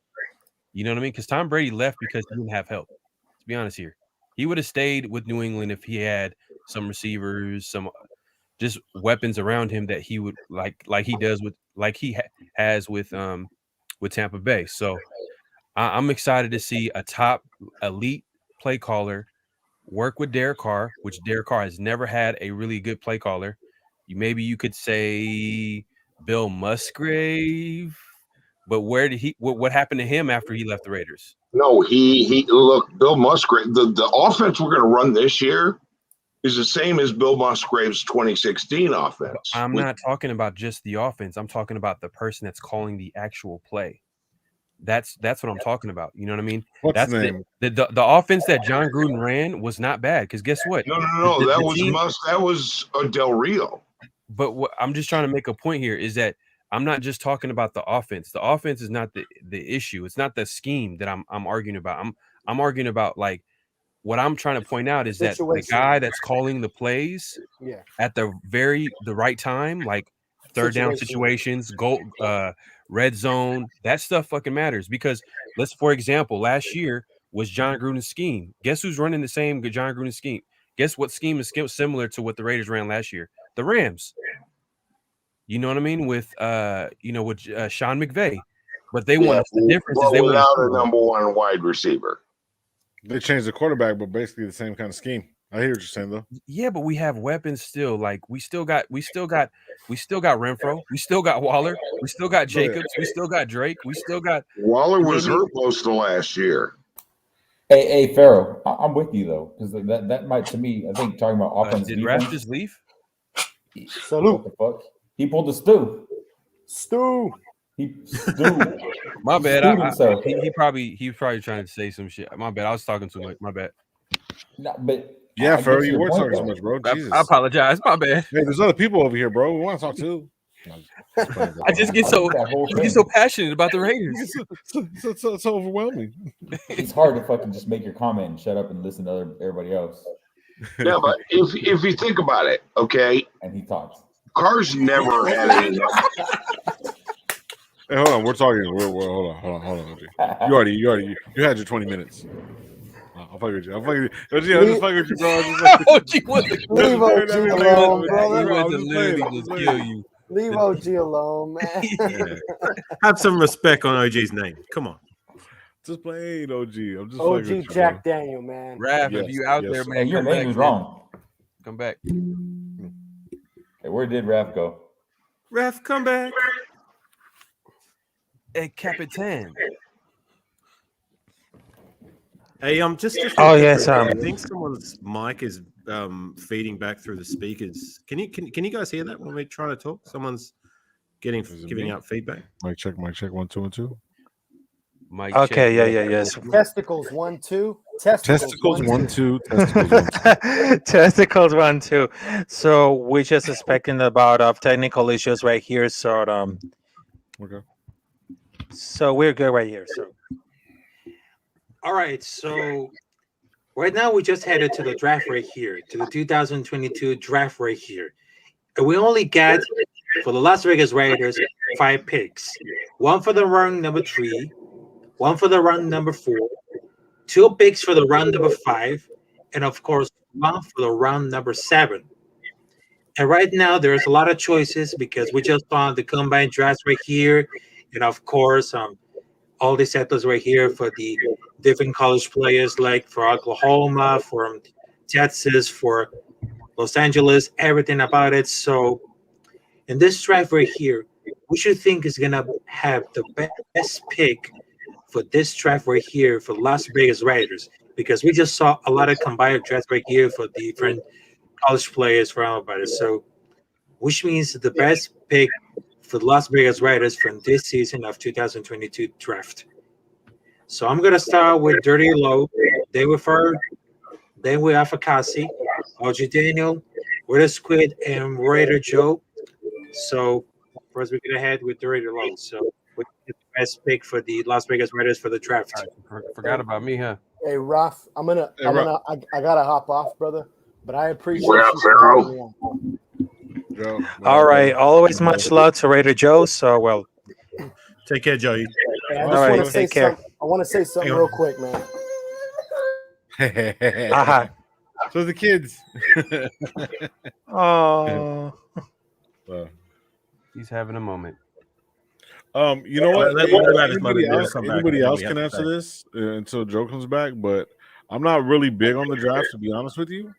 You know what I mean? Because Tom Brady left because he didn't have help. To be honest here. He would have stayed with New England if he had some receivers, some just weapons around him that he would like he does with has with Tampa Bay. So I'm excited to see a top elite play caller work with Derek Carr, which Derek Carr has never had a really good play caller. Maybe you could say Bill Musgrave, but where did what happened to him after he left the Raiders? No, he look, Bill Musgrave, the offense we're going to run this year is the same as Bill Musgrave's 2016 offense. I'm not talking about just the offense. I'm talking about the person that's calling the actual play. That's what I'm talking about. You know what I mean? What's that's the name? The offense that John Gruden ran was not bad because guess what? No. That was Del Rio. But what I'm just trying to make a point here is that I'm not just talking about the offense. The offense is not the issue. It's not the scheme that I'm arguing about. I'm arguing about what I'm trying to point out is that the guy that's calling the plays at the right time, third down situations, goal, red zone, that stuff fucking matters. Because for example, last year was John Gruden's scheme. Guess who's running the same John Gruden scheme? Guess what scheme is similar to what the Raiders ran last year? The Rams. You know what I mean? With Sean McVay. But they want the difference is they without a number one wide receiver. They changed the quarterback, but basically the same kind of scheme. I hear what you're saying though. Yeah, but we have weapons still. We still got Renfro. We still got Waller. We still got Jacobs. We still got Drake. We still got Waller was hurt most of last year. Hey, Pharaoh, I'm with you though, because that might, to me, I think talking about offense. Did Raff just leave? Salute. What the fuck? He pulled the stew. Stew. My bad. He He probably trying to say some shit. My bad. I was talking too much. My bad. No, but yeah, Ferry, you were talking so much, bro. Jesus. I apologize. My bad. Hey, there's other people over here, bro. We want to talk too. I just get so passionate about the Raiders. It's overwhelming. It's hard to fucking just make your comment and shut up and listen to everybody else. Yeah, but if you think about it, okay, and he talks. Carr's never had any. Hey, hold on. We're talking. Hold on. OG. You had your 20 minutes. I'll fuck with you. OG, I'm just fucking with you, bro. Leave OG alone, brother. He wants to literally just kill you. Leave OG alone, man. Yeah. Have some respect on OG's name. Come on. Just playing OG. I'm just OG you, Jack Daniel, man. Raph, if you out there, man, and your name is wrong. Come back. Hey, where did Raph go? Raph, come back. Hey, Capitán. Hey, just oh yes, I think someone's mic is feeding back through the speakers. Can you guys hear that when we're trying to talk? Someone's giving out feedback. Mic check 1 2 1 2. Mic okay, check. yes. Testicles 1 2. Testicles 1 2. Testicles 1 2. So we're just expecting about technical issues right here. So okay. So we're good right here. So all right. So right now we just headed to the draft right here, to the 2022 draft right here, and we only got for the Las Vegas Raiders 5 picks. 1 for the round number 3, 1 for the round number 4, 2 picks for the round number 5, and of course 1 for the round number 7. And right now there's a lot of choices because we just found the combine draft right here, and of course all the settlers right here for the different college players, like for Oklahoma, for Texas, for Los Angeles, everything about it. So in this draft right here, which you think is gonna have the best pick for this draft right here for Las Vegas Raiders? Because we just saw a lot of combined drafts right here for different college players from everybody. So which means the best pick for the Las Vegas Raiders from this season of 2022 draft. So I'm gonna start with Dirty Low, then with Ferg, then with Afakasi, OG Daniel, with a Squid, and Raider Joe. So first we're gonna head with Dirty Low. So what's the best pick for the Las Vegas Raiders for the draft? Forgot about me, huh? Hey, Raf, I gotta hop off, brother. But I appreciate What up, you. Pharaoh? All right, always much love to Raider Joe. So well, take care, Joey. Hey, I all just right, want to say take care. I want to say something real quick, man. Aha. So the kids. Oh. He's having a moment. You know what? Anybody else can to answer this until Joe comes back, but I'm not really big on the draft, to be honest with you.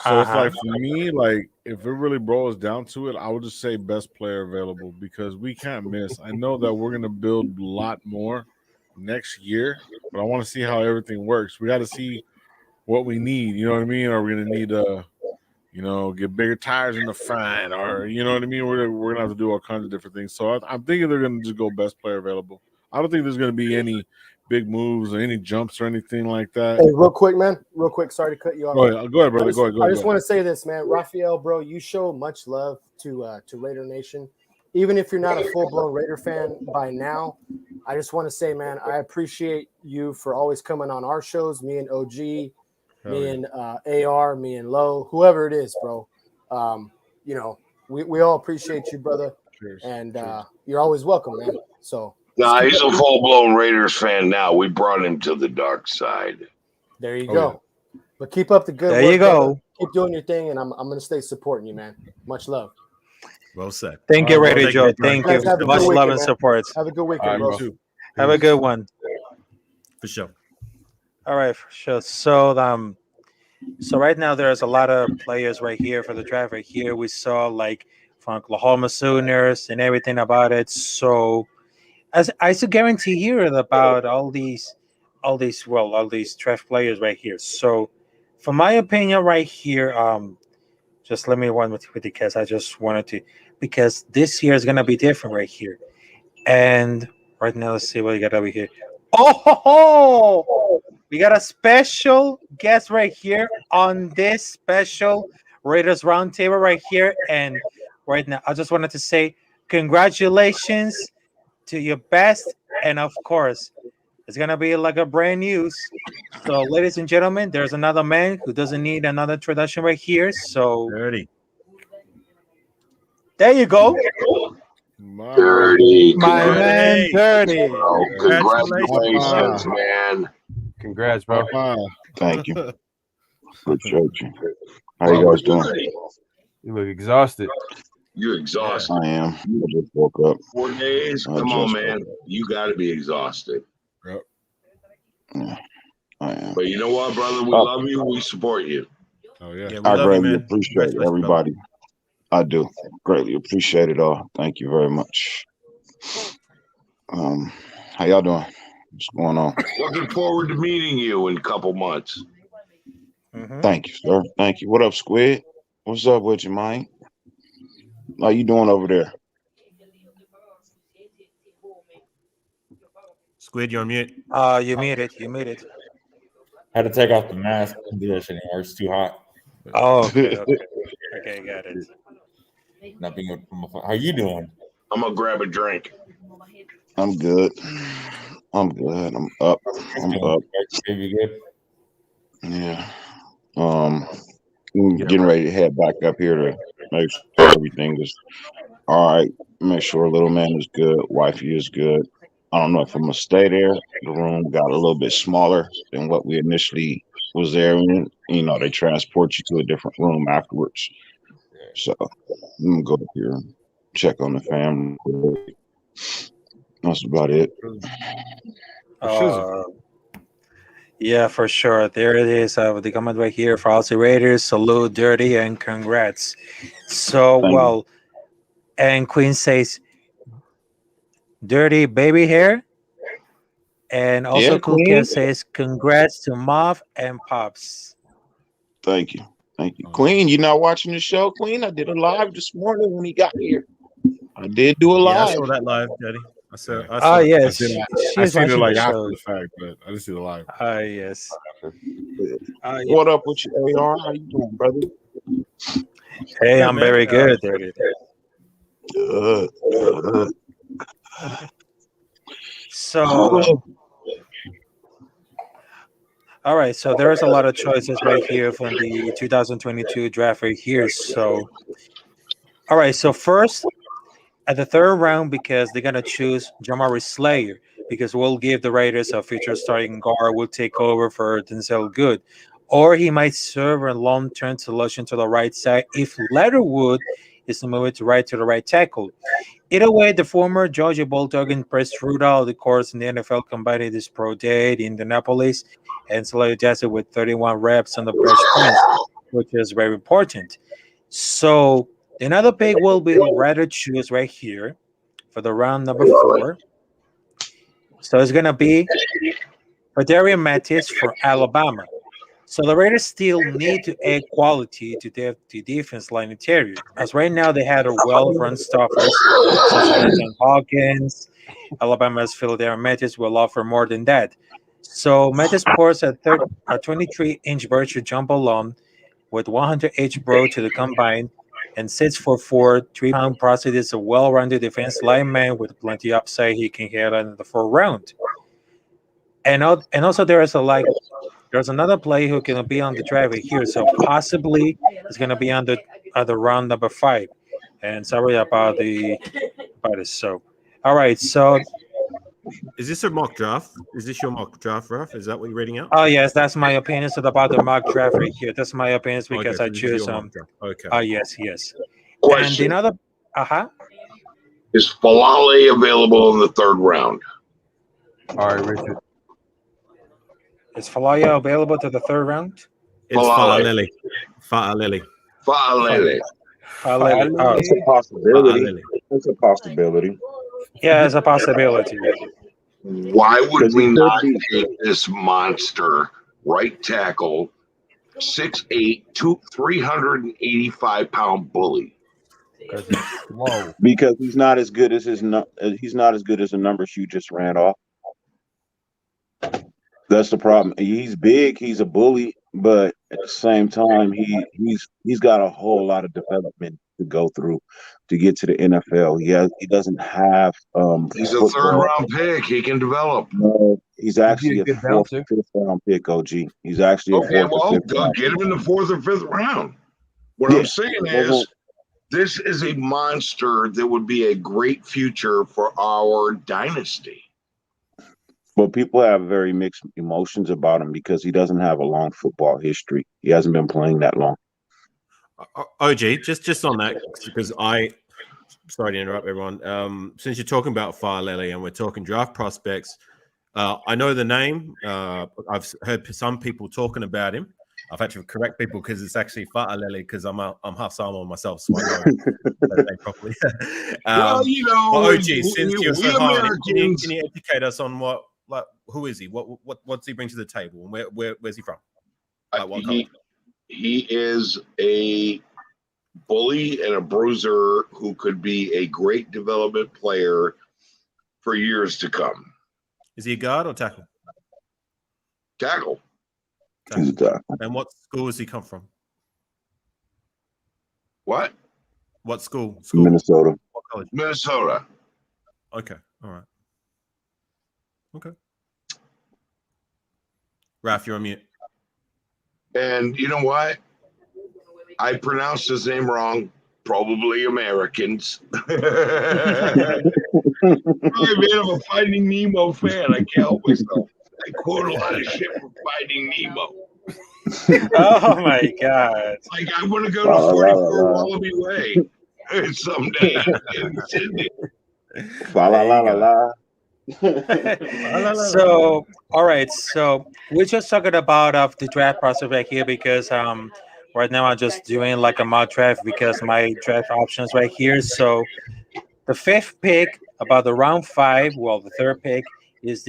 So it's like for me, like if it really boils down to it, I would just say best player available because we can't miss. I know that we're gonna build a lot more next year, but I want to see how everything works. We got to see what we need. You know what I mean? Are we gonna need get bigger tires in the front, or you know what I mean? We're gonna have to do all kinds of different things. So I'm thinking they're gonna just go best player available. I don't think there's gonna be any big moves or any jumps or anything like that. Hey, real quick, man. Real quick. Sorry to cut you off. Go ahead, brother. Go ahead. I just want to say this, man. Raphael, bro, you show much love to Raider Nation. Even if you're not a full-blown Raider fan by now, I just want to say, man, I appreciate you for always coming on our shows, me and OG, me and AR, me and Low, whoever it is, bro. We all appreciate you, brother. Cheers. And you're always welcome, man. So Nah, he's a full-blown Raiders fan now. We brought him to the dark side. there you go. Yeah. But keep up the good work. There you go. Brother. Keep doing your thing, and I'm going to stay supporting you, man. Much love. Well said. Thank you, Raider Joe. Thank you. Guys, Much love and support. Have a good weekend, bro. Have a good one. For sure. All right, for sure. So right now there's a lot of players right here for the draft right here. We saw like from Oklahoma Sooners and everything about it. So as I should guarantee here about all these draft players right here. So for my opinion right here, just let me run with you because I just wanted to, because this year is gonna be different right here. And right now, let's see what we got over here. Oh, ho, ho! We got a special guest right here on this special Raiders Roundtable right here. And right now, I just wanted to say congratulations to your best. And of course, it's going to be like a brand news. So, ladies and gentlemen, there's another man who doesn't need another introduction right here. So, Dirty. There you go. Dirty. My man, Dirty. Oh, congratulations, man. Congrats, bro. Thank you. Appreciate you. How you guys doing? You look exhausted. You're exhausted. I am. I just woke up. 4 days. Come on, man. You got to be exhausted. Yeah, I am. But you know what, brother? We love you. We support you. Oh yeah. I greatly appreciate everybody. I do greatly appreciate it all. Thank you very much. How y'all doing? What's going on? Looking forward to meeting you in a couple months. Thank you, sir. Thank you. What up, Squid? What's up with you, man? How you doing over there? Squid, you're on mute. You muted. You muted. Had to take off the mask. Can't do that shit anymore. It's too hot. Oh, okay. Okay, got it. Nothing. How you doing? I'm gonna grab a drink. I'm good. I'm good. I'm up. I'm up. Baby, good. Yeah. Getting ready to head back up here to make sure everything is all right. Make sure little man is good. Wifey is good. I don't know if I'm gonna stay there. The room got a little bit smaller than what we initially was there in. You know, they transport you to a different room afterwards. So I'm gonna go up here and check on the family. That's about it. Yeah, for sure. There it is. The comment right here for Aussie Raiders. Salute, Dirty, and congrats. So, well, and Queen says, Dirty baby hair. And also, Cool Kid says, congrats to Mauve and Pops. Thank you. Thank you. Queen, you not watching the show, Queen? I did a live this morning when he got here. I did do a live. Yeah, I saw that live, Daddy. I saw Oh, yes. I seen it like after the fact, but I didn't see the live. Yes. What up with you, AR? How you doing, brother? Hey, I'm very good, Dirty. So, all right. So there's a lot of choices right here from the 2022 draft right here. So, all right. So first, at the third round, because they're gonna choose Jamari Slayer, because we'll give the Raiders a future starting guard will take over for Denzel Good, or he might serve a long-term solution to the right side if Leatherwood is moved to the right tackle. Either way, the former Georgia Bulldog impressed throughout the course in the NFL, combining this pro day in Indianapolis and Slayer Jesse with 31 reps on the bench press, which is very important. So another pick will be rather choose right here for the round number 4. So it's going to be Darian Mattis for Alabama. So the Raiders still need to add quality to the defense line interior, as right now they had a well-run stuffers such as Nathan Hawkins. Alabama's Darian Mattis will offer more than that. So Mattis sports a 23-inch virtual jumbo long with 100 bro to the combine and 6'4", 3-pound process is a well-rounded defense lineman with plenty of upside he can hit in the 4th round. And also there's another player who can be on the draft here, so possibly it's going to be on the round number 5. And sorry about this. So, all right. So, is this a mock draft? Is this your mock draft, Raf? Is that what you're reading out? Oh yes, that's my opinion about the mock draft right here. That's my opinion because I choose Okay. Oh yes. Question. And another. Is Falale available in the 3rd round? All right, Richard. Is Falaya available to the 3rd round? It's Falale. Falale. It's a possibility. It's a possibility. Yeah, it's a possibility. Why would we not take this monster right tackle, 6'8", 385-pound bully? Because it's slow. Because he's not as good as he's not as good as the numbers you just ran off. That's the problem. He's big, he's a bully, but at the same time, he's got a whole lot of development to go through to get to the NFL. He doesn't have he's a third round pick. He can develop. No, he's actually a fourth or fifth round pick, OG. He's actually a fourth or fifth round. Get him in the fourth or fifth round. What I'm saying is this is a monster that would be a great future for our dynasty. But people have very mixed emotions about him because he doesn't have a long football history. He hasn't been playing that long. OG, just on that, because sorry to interrupt everyone. Since you're talking about Fa'alele and we're talking draft prospects, I know the name. I've heard some people talking about him. I've had to correct people because it's actually Fa'alele because I'm half Samoan myself, so I know that name properly. Well, OG, since you're so high, can you educate us on who is he? What's he bring to the table? And where's he from? He is a bully and a bruiser who could be a great development player for years to come. Is he a guard or tackle? Tackle. He's a tackle. And what school does he come from? What school? Minnesota. What college? Minnesota. Okay. All right. Okay. Raf, you're on mute. And you know what? I pronounced his name wrong. Probably Americans. I'm a Finding Nemo fan. I can't help myself. I quote a lot of shit from Finding Nemo. Oh my God! Like I want to go to 44 Wallaby Way someday in Sydney. So, all right. So we're just talking about the draft process right here because right now I'm just doing like a mock draft because my draft options right here. So the fifth pick, about the round 5, the third pick is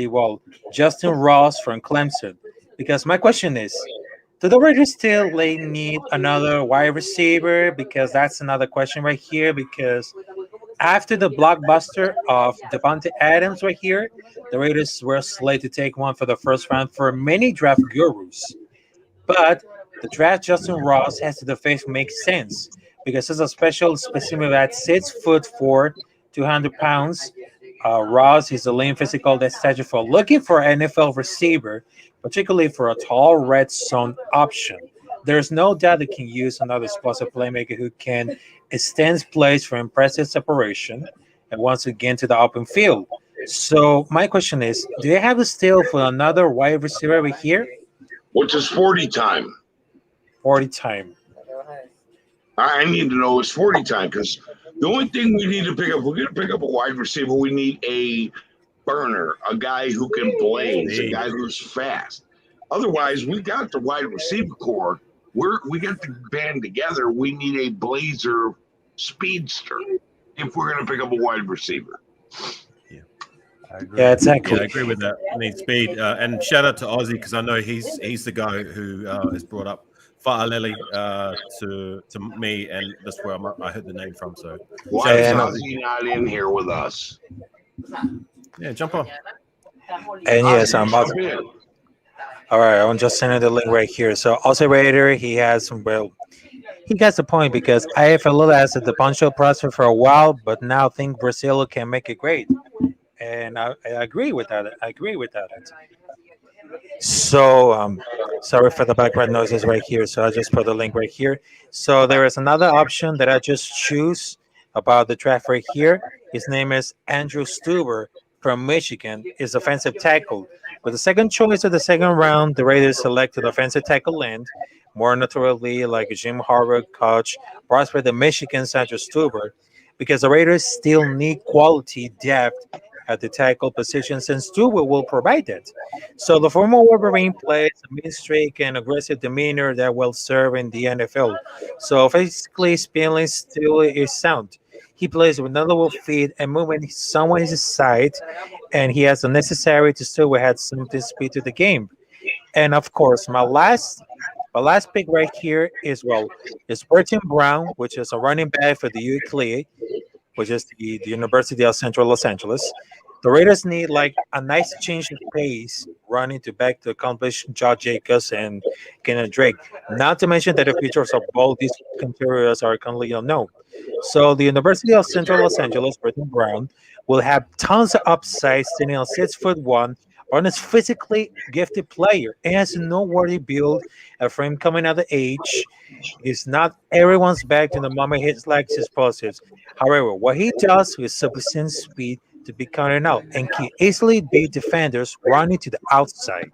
Justin Ross from Clemson. Because my question is, do the Raiders still need another wide receiver? Because that's another question right here. Because after the blockbuster of Devonte Adams right here, the Raiders were slated to take one for the first round for many draft gurus. But the draft Justin Ross has to the faith makes sense because it's a special specimen at 6'4", 200 pounds. Ross is a lean physical that's stature for looking for an NFL receiver, particularly for a tall red zone option. There's no doubt they can use another explosive playmaker who can extend plays for impressive separation and once again to the open field. So my question is, do they have a steal for another wide receiver over here? Which is 40 time. 40 time. I need to know it's 40 time because the only thing we need to pick up, we're going to pick up a wide receiver. We need a burner, a guy who can blaze, a guy who's fast. Otherwise, we got the wide receiver core. We got the band together. We need a blazer speedster if we're going to pick up a wide receiver. Yeah, exactly. Yeah, I agree with that. I need speed. And shout out to Ozzy because I know he's the guy who has brought up Fa'alele to me, and that's where I heard the name from. So why is Ozzy not in here with us? Yeah, jump on. And yes, I'm about to. All right, I'm just sending the link right here. So also Raider, he has he gets the point because I have looked at the potential prospect for a while, but now think Brazil can make it great. And I agree with that. So sorry for the background noises right here. So I just put the link right here. So there is another option that I just choose about the draft right here. His name is Andrew Stuber from Michigan. Is offensive tackle. With the second choice of the second round, the Raiders selected offensive tackle end. More naturally, like Jim Harbaugh coach, prospect the Michigan Andrew Stuber, because the Raiders still need quality depth at the tackle position, since Stuber will provide that. So the former Wolverine plays a mean streak and aggressive demeanor that will serve in the NFL. So physically, Spinley still is sound. He plays with notable feet and movement somewhat his side, and he has the necessary to still add something speed to the game. And of course, my last But last pick right here is Burton Brown, which is a running back for the UCLA, which is the University of Central Los Angeles. The Raiders need like a nice change of pace running back to accomplish Josh Jacobs and Kenneth Drake. Not to mention that the futures of both these interiors are currently unknown. So the University of Central Los Angeles, Burton Brown, will have tons of upside, standing on 6'1", on his physically gifted player, and has a noteworthy build, a frame coming out of age. He's not everyone's back to the moment he hits like explosives. However, what he does with sufficient speed to be counted out and can easily beat defenders running to the outside.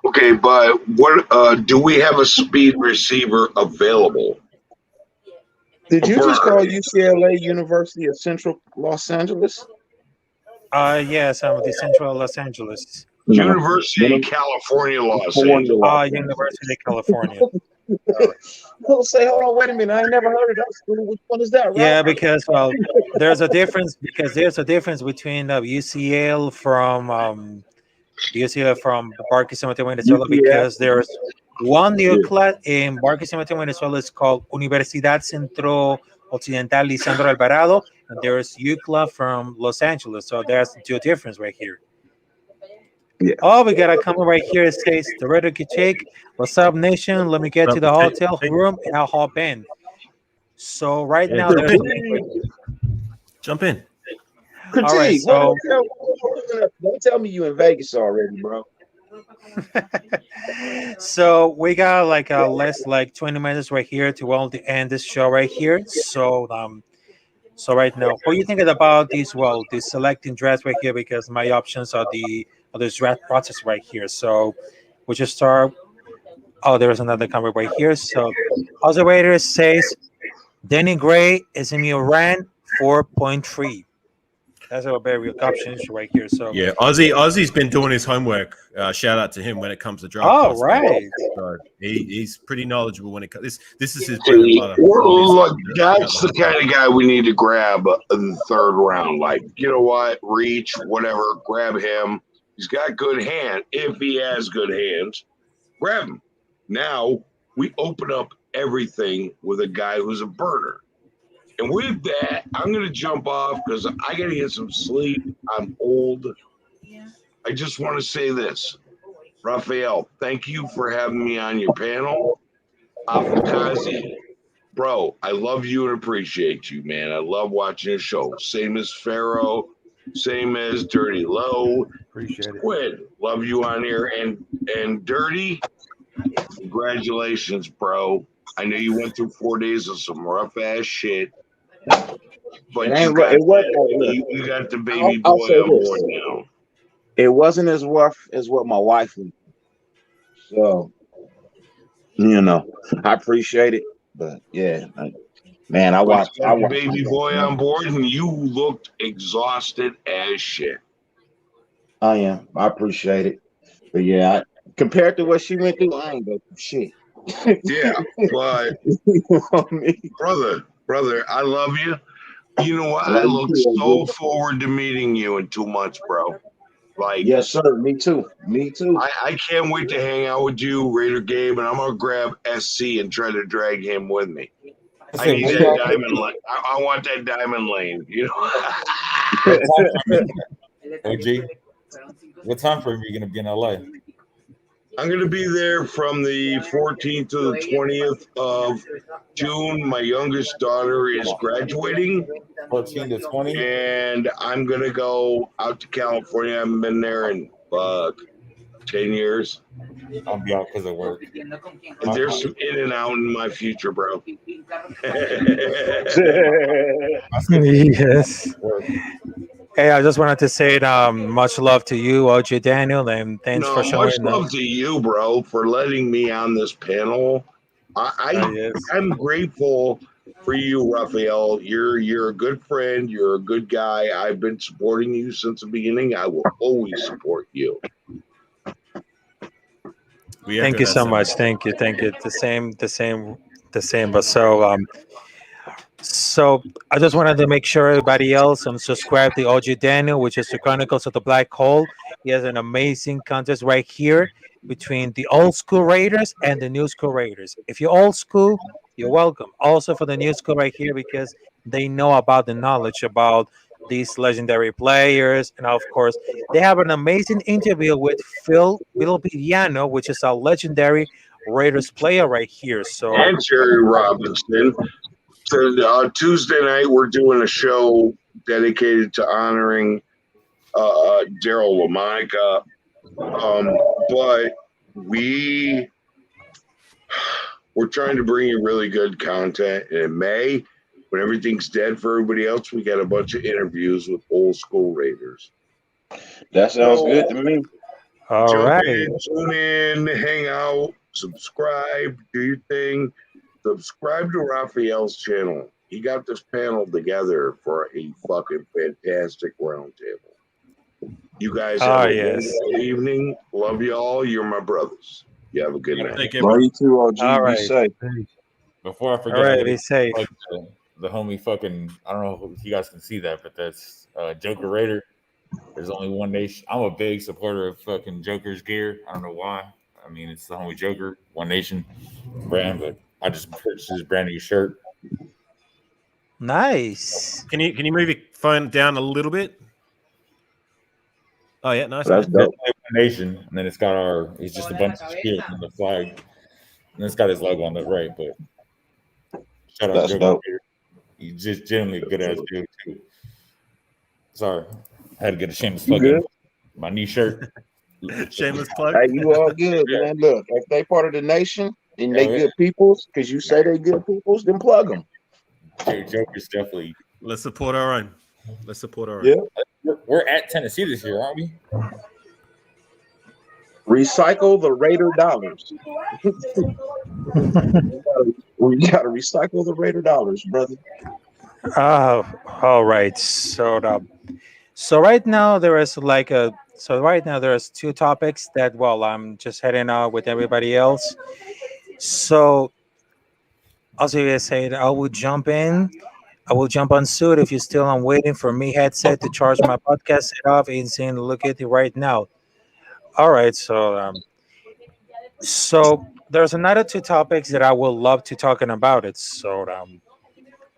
Okay, but what do we have a speed receiver available? Did you just call UCLA University of Central Los Angeles? Yes, I'm at the Central Los Angeles. University of California, Los Angeles. University of California. I'll say, hold on, wait a minute. I ain't never heard of that school. Which one is that? Right? Yeah, because there's a difference between UCL from Barquisimeto, Venezuela, because there's one new class in Barquisimeto, Venezuela is called Universidad Centro Occidental Lisandro Alvarado, and there's UCLA from Los Angeles. So there's two differences right here. Yeah. Oh, we got a comment right here. It says, the Red Shake, what's up, nation? Let me get to the hotel room and I'll hop in. So right now, there's jump in. Critique. All right, so don't tell me you in Vegas already, bro. So we got like less like 20 minutes right here to end this show right here. So right now, what are you thinking about these? The selecting drafts right here, because my options are the draft process right here. So we just start. Oh, there's another comment right here. So other Raiders says Danny Gray is in your run 4.3. That's a very good option right here. So yeah, Ozzy's been doing his homework. Shout out to him when it comes to draft. Oh, right. So he's pretty knowledgeable when it comes. This is his bread and butter. Look, that's the kind of guy we need to grab in the third round. Like, you know what? Reach, whatever. Grab him. He's got good hand. If he has good hands, grab him. Now we open up everything with a guy who's a burner. And with that, I'm going to jump off because I got to get some sleep. I'm old. I just want to say this. Raphael, thank you for having me on your panel. Afakazi, bro, I love you and appreciate you, man. I love watching your show. Same as Pharaoh, same as Dirty Low. Appreciate it. Squid, love you on here. And Dirty, congratulations, bro. I know you went through 4 days of some rough ass shit. But you got the baby boy on board now. It wasn't as rough as what my wife was. So, I appreciate it. But yeah, man, I watched baby boy on board, and you looked exhausted as shit. I am. I appreciate it. But yeah, compared to what she went through, I ain't go through shit. Yeah, but brother, I love you. You know what? I look so forward to meeting you in 2 months, bro. Like, yes, sir. Me too. I can't wait to hang out with you, Raider Gabe, and I'm gonna grab SC and try to drag him with me. I need that diamond lane. I want that diamond lane. OG, what time frame are you gonna be in LA? I'm going to be there from the 14th to the 20th of June. My youngest daughter is graduating. 14 to 20? And I'm going to go out to California. I haven't been there in 10 years. I'll be out because of work. And there's some in and out in my future, bro. Yes. Hey, I just wanted to say much love to you, OJ Daniel, and thanks for showing much love to you, bro, for letting me on this panel. I'm grateful for you, Raphael. You're a good friend. You're a good guy. I've been supporting you since the beginning. I will always support you. Thank you so much. Thank you. The same. But so I just wanted to make sure everybody else subscribe to OG Daniel, which is the Chronicles of the Black Hole, He has an amazing contest right here between the old school Raiders and the new school Raiders. If you're old school, you're welcome. Also for the new school right here because they know about the knowledge about these legendary players, and of course, they have an amazing interview with Phil Villapiano, which is a legendary Raiders player right here. So And Jerry Robinson. So, Tuesday night, we're doing a show dedicated to honoring Daryl LaMonica. But we're trying to bring you really good content. And in May, when everything's dead for everybody else, we got a bunch of interviews with old school Raiders. That sounds good to me. All right. Tune in, hang out, subscribe, do your thing. Subscribe to Raphael's channel. He got this panel together for a fucking fantastic roundtable. You guys have a wonderful evening. Love you all. You're my brothers. You have a good night. Love you too, OG. All Be right. safe. Before I forget, All right, be safe. The homie fucking, I don't know if you guys can see that, but that's Joker Raider. There's only one nation. I'm a big supporter of fucking Joker's gear. I don't know why. I mean, it's the homie Joker, One Nation brand, but I just purchased his brand new shirt. Nice. Can you move your phone down a little bit? Oh yeah, nice. That's man. One Nation, and then it's got it's just a bunch of spears on the flag, and it's got his logo on the right. But shout out That's Joker dope. Raider. He's just generally a good ass dude too. Sorry, I had to get a shameless plug in. My new shirt. Shameless plug. Hey, you all good, man. Look, if they part of the nation and they good peoples, because you say they good peoples, then plug them. Joker's definitely. Let's support our own. Let's support our own. Yeah. We're at Tennessee this year, aren't we? Recycle the Raider dollars. We gotta recycle the Raider dollars, brother. All right. So right now there is there's two topics that I'm just heading out with everybody else. So as I said, I will jump on suit if you're still on waiting for me headset to charge my podcast set off and seeing look at it right now. All right, so there's another two topics that I would love to talking about it. So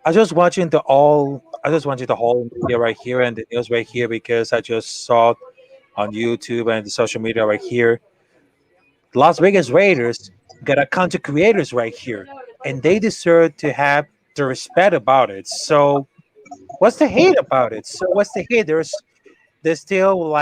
I just watching the whole media right here and the news right here because I just saw it on YouTube and the social media right here. Las Vegas Raiders got a content creators right here, and they deserve to have the respect about it. So what's the hate about it? So what's the hate? There's still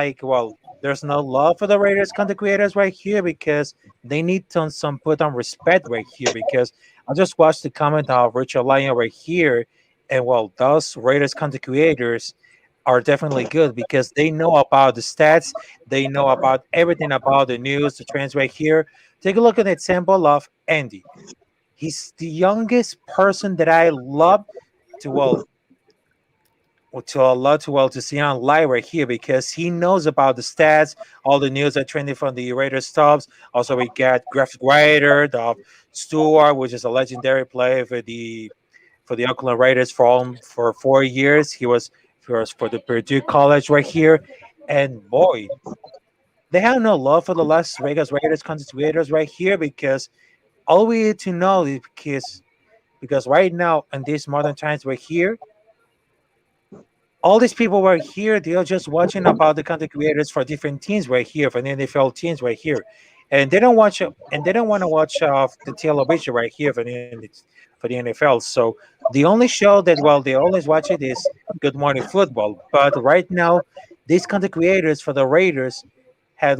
there's no love for the Raiders content creators right here because they need some put on respect right here because I just watched the comment of Richard Lyon right here, and those Raiders content creators are definitely good because they know about the stats, they know about everything about the news, the trends right here. Take a look at the example of Andy. He's the youngest person that I love to see on live right here because he knows about the stats, all the news that trending from the Raiders stuffs. Also, we got graphic writer of Stuber, which is a legendary player for the Oakland Raiders for 4 years. He was for the Purdue College right here, and boy, they have no love for the Las Vegas Raiders content creators right here because all we need to know is because right now in these modern times right here, all these people right here, they're just watching about the content creators for different teams right here, for the NFL teams right here, and they don't want to watch the television right here for the NFL. So the only show that they always watch it is Good Morning Football. But right now, these content creators for the Raiders had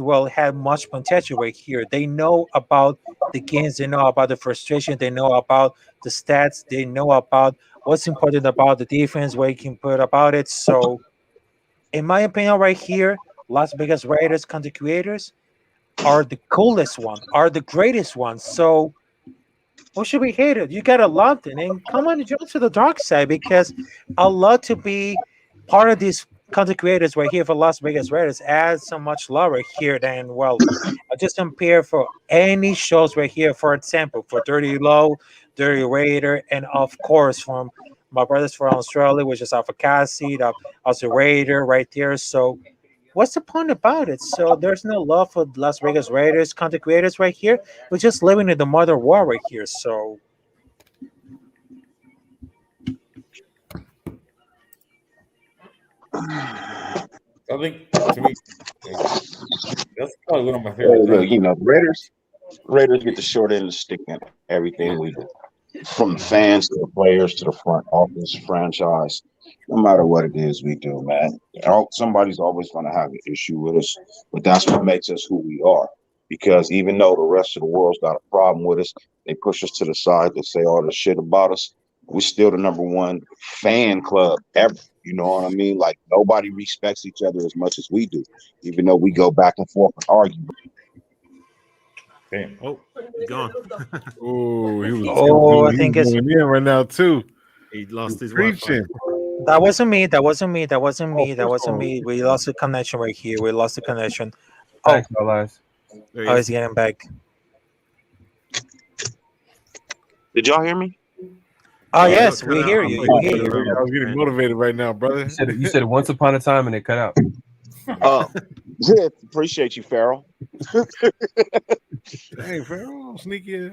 much potential right here. They know about the games, they know about the frustration, they know about the stats, they know about what's important about the defense, what you can put about it. So, in my opinion, right here, Las Vegas Raiders content creators are the coolest one, are the greatest ones. So, what should we hate it? You gotta love it and come on and jump to the dark side because I love to be part of these content creators right here for Las Vegas Raiders. Add so much love right here. Then I just compare for any shows right here. For example, for Dirty Low, Dirty Raider, and of course from my brothers from Australia, which is Alpha Cassie, also Raider right there. So what's the point about it? So there's no love for Las Vegas Raiders content creators right here. We're just living in the mother war right here. So I think to me, that's probably one of my favorite Look, things. you know, Raiders get the short end of the stick in everything we do, from the fans to the players to the front office franchise. No matter what it is we do, man, somebody's always going to have an issue with us, but that's what makes us who we are. Because even though the rest of the world's got a problem with us, they push us to the side. They say all this shit about us. We're still the number one fan club ever. You know what I mean? Like, nobody respects each other as much as we do, even though we go back and forth and argue. Damn. Oh, he's gone. Oh, he was. Oh, I think it's going in right now too. He lost his Preaching. Wi-Fi. that wasn't me. That wasn't me. That wasn't me. That wasn't me. We lost the connection right here. We lost the connection. Oh, Thanks, guys. oh, he's getting back. Did y'all hear me? Oh yes, we hear you. We hear you. I was getting motivated right now, brother. You said it once upon a time and it cut out. Yeah, appreciate you, Farrell. Hey, Farrell, sneaky.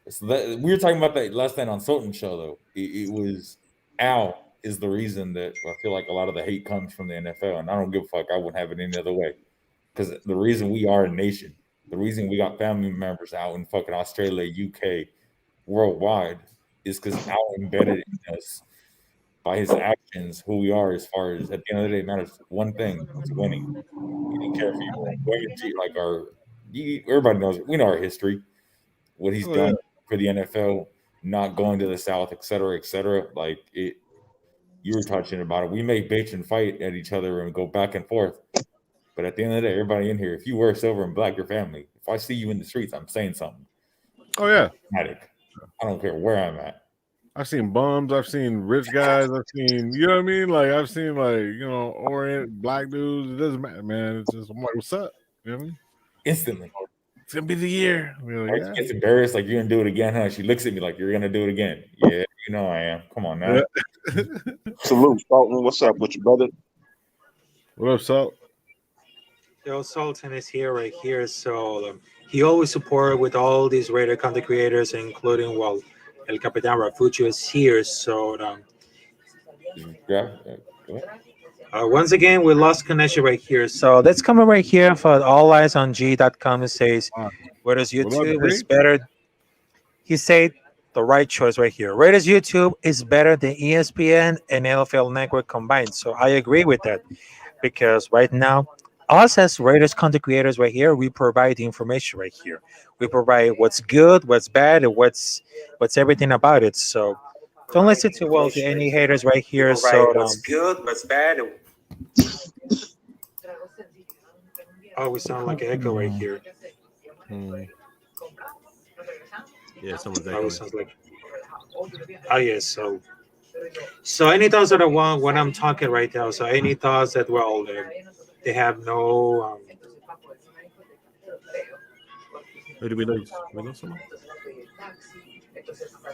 So we were talking about that last night on Sultan's show, though. It was Al is the reason that I feel like a lot of the hate comes from the NFL, and I don't give a fuck. I wouldn't have it any other way. Because the reason we are a nation, the reason we got family members out in fucking Australia, UK, worldwide, is because Al embedded in us by his actions who we are. As far as at the end of the day, it matters one thing: it's winning. He didn't care if you were like everybody knows it. We know our history, what he's done for the NFL, not going to the South, et cetera, et cetera. Like it, you were touching about it. We may bitch and fight at each other and go back and forth, but at the end of the day, everybody in here, if you wear silver and black, your family. If I see you in the streets, I'm saying something. Oh yeah, I don't care where I'm at. I've seen bums. I've seen rich guys. I've seen, you know what I mean? Like, I've seen, like, you know, Orient, black dudes. It doesn't matter, man. It's just, I'm like, what's up? You know what I mean? Instantly. It's going to be the year. Like, she gets embarrassed, like, you're going to do it again, huh? She looks at me like, you're going to do it again. Yeah, you know I am. Come on now. Yeah. Salute, Sultan. What's up with you, brother? What up, Salt? Yo, Sultan is here, right here. So he always supported with all these Raider content creators, including, well, El Capitán Rafucho is here. So once again, we lost connection right here. So let's come right here for all eyes on G.com. It says, where does YouTube is better? He said the right choice right here. Raiders YouTube is better than ESPN and NFL Network combined. So I agree with that, because right now, us as Raiders content creators right here, we provide the information right here. We provide what's good, what's bad, and what's everything about it. So don't listen to any haters right here. So what's good, what's bad. Oh, we sound like an echo right here. Yeah, someone's echoing. Sounds like. Oh yes. So any thoughts that I want when I'm talking right now? So any thoughts that they have no. Who did we lose? We lost someone?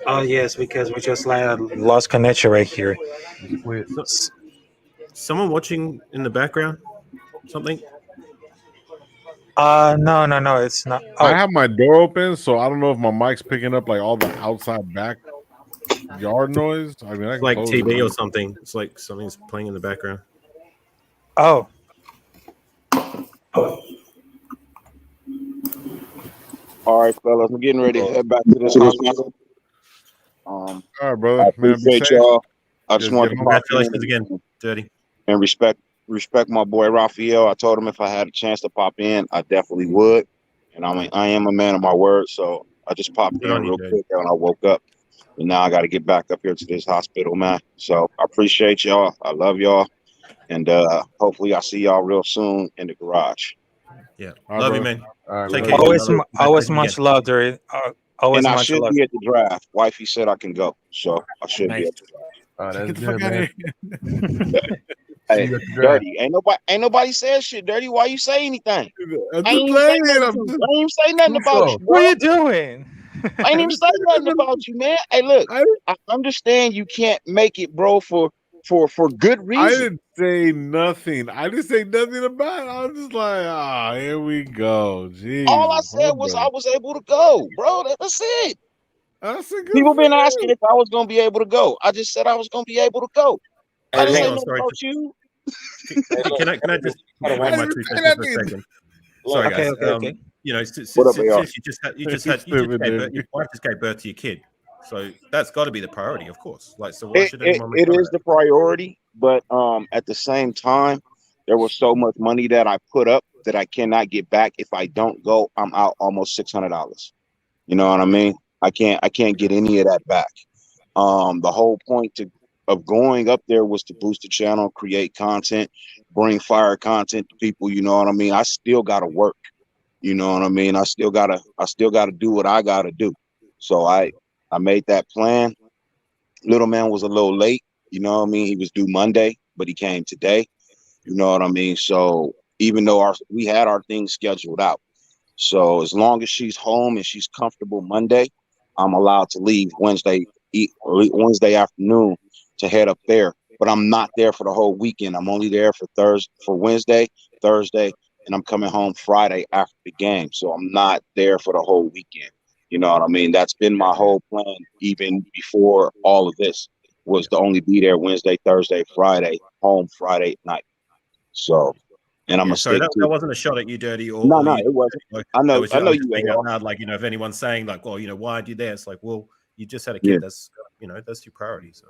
Oh yes, because we just lost connection right here. Wait, someone watching in the background? Something? No, it's not. Oh. I have my door open, so I don't know if my mic's picking up like all the outside back yard noise. I mean, it's like TV or something. It's like something's playing in the background. Oh. All right, fellas, I'm getting ready to head back to this hospital. All right, brother. I appreciate y'all. I just wanted to congratulations again, Dirty. And respect my boy Raphael. I told him if I had a chance to pop in, I definitely would. And I mean, I am a man of my word, so I just popped in real quick when I woke up. And now I got to get back up here to this hospital, man. So I appreciate y'all. I love y'all. And hopefully I'll see y'all real soon in the garage. Yeah. Love you, man. Always much love, Dirty. Always and I much should love. be at the draft. Wifey said I can go, so I should be at the draft. Oh, that's good, man. Hey, Dirty. Ain't nobody said shit, Dirty. Why you say anything? I ain't even say nothing about you, bro. What are you doing? I ain't even say nothing about you, man. Hey, look, I understand you can't make it, bro, for for good reason. I didn't say nothing. I didn't say nothing about it. I was just like, here we go. Jeez. All I said was I was able to go, bro. That's it. That's a good People been asking if I was gonna be able to go. I just said I was gonna be able to go. I didn't say nothing about you. Can I just make my 2 cents for a second? Sorry, guys. Okay. You know, since What up, you y'all? your wife just gave birth to your kid, so that's got to be the priority, of course. Like, so why should anyone? It is the priority, but at the same time, there was so much money that I put up that I cannot get back. If I don't go, I'm out almost $600. You know what I mean? I can't get any of that back. The whole point of going up there was to boost the channel, create content, bring fire content to people. You know what I mean? I still gotta work. You know what I mean? I still gotta do what I gotta do. So I made that plan. Little man was a little late. You know what I mean? He was due Monday, but he came today. You know what I mean? So even though we had our things scheduled out, so as long as she's home and she's comfortable Monday, I'm allowed to leave Wednesday afternoon to head up there. But I'm not there for the whole weekend. I'm only there for Wednesday, Thursday, and I'm coming home Friday after the game. So I'm not there for the whole weekend. You know what I mean? That's been my whole plan even before all of this, was to only be there Wednesday, Thursday, Friday, home Friday night. So, and I'm gonna sorry, stick that wasn't a shot at you, Dirty. No, it wasn't. I know you being out loud, like, you know, if anyone's saying like, oh, you know, why do you there? It's like, well, you just had a kid. Yeah. That's, you know, that's your priority. So,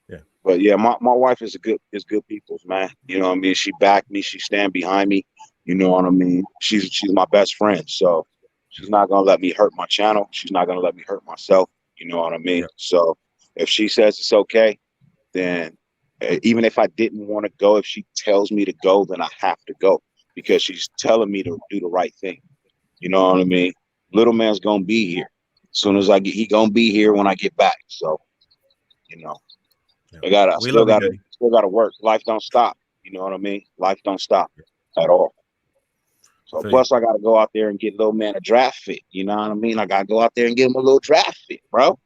yeah. But yeah, my wife is good people's, man. You know what I mean? She backed me. She stand behind me. You know what I mean? She's my best friend. So she's not gonna let me hurt my channel. She's not gonna let me hurt myself. You know what I mean? Yeah. So if she says it's okay, then even if I didn't want to go, if she tells me to go, then I have to go, because she's telling me to do the right thing. You know what I mean? Little man's gonna be here. As soon as he gonna be here when I get back. So, you know, I still gotta work. Life don't stop. You know what I mean? Life don't stop at all. So plus I gotta go out there and get little man a draft fit. You know what I mean? I gotta go out there and get him a little draft fit, bro.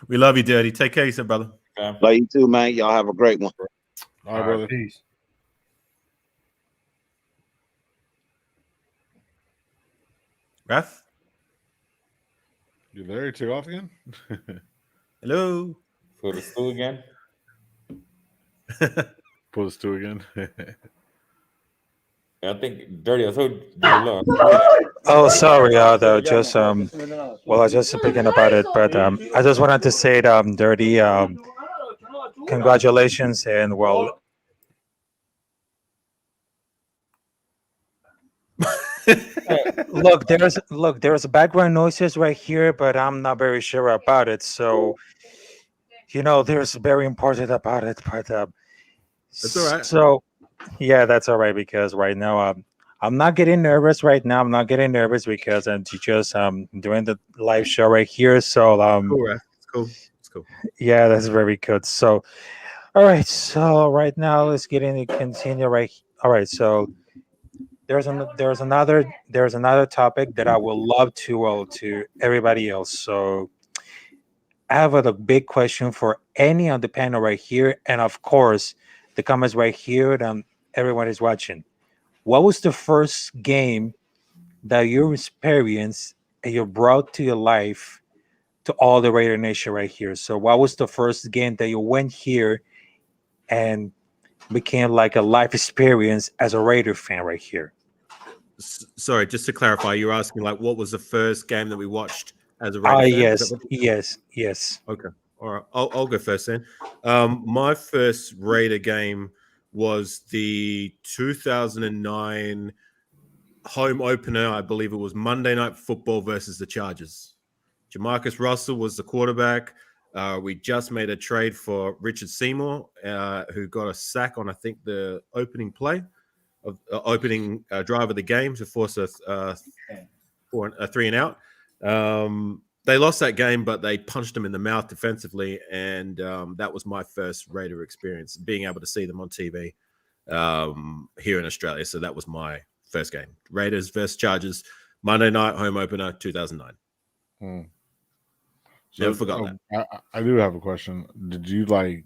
We love you, Dirty. Take care of yourself, brother. Love you too, man. Y'all have a great one. All right, brother. Peace. Raf? You there? You took off again? Hello. Pull the stool again. Pull the stool again. I think Dirty. I told you. Oh, sorry, though. Just well, I was just speaking about it, but I just wanted to say, Dirty, congratulations, and well. There's background noises right here, but I'm not very sure about it. So, you know, there's very important about it, but that's all right. So, yeah, that's all right, because right now I'm not getting nervous right now. I'm not getting nervous because I'm just doing the live show right here. So cool, right? It's cool. Yeah, that's very good. So, all right. So right now let's get into continue right. All right. So there's another topic that I would love to everybody else. So I have a big question for any on the panel right here, and of course the comments right here that everyone is watching. What was the first game that you experienced and you brought to your life to all the Raider Nation right here? So what was the first game that you went here and became like a life experience as a Raider fan right here? Sorry, just to clarify, you're asking like what was the first game that we watched as a Raider fan? Yes. Okay, all right. I'll go first then. My first Raider game was the 2009 home opener. I believe it was Monday Night Football versus the Chargers. Jamarcus Russell was the quarterback. We just made a trade for Richard Seymour, who got a sack on, I think, the opening play of opening drive of the game to force a 3-and-out. They lost that game, but they punched them in the mouth defensively, and that was my first Raider experience, being able to see them on TV here in Australia. So that was my first game. Raiders versus Chargers, Monday night home opener, 2009. Never forgot that. I do have a question. Did you like?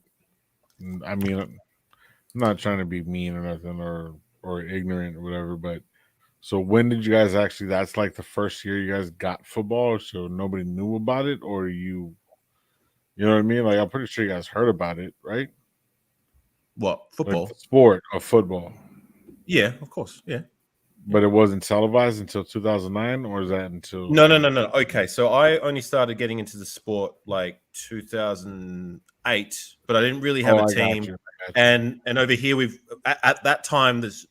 I mean, I'm not trying to be mean or nothing or ignorant or whatever, but so when did you guys actually? That's like the first year you guys got football, so nobody knew about it, or you know what I mean? Like I'm pretty sure you guys heard about it, right? What, football? Like the sport of football. Yeah, of course. Yeah. But it wasn't televised until 2009, or is that until? No. Okay, so I only started getting into the sport like 2008, but I didn't really have a team. And over here, we've at that time, there's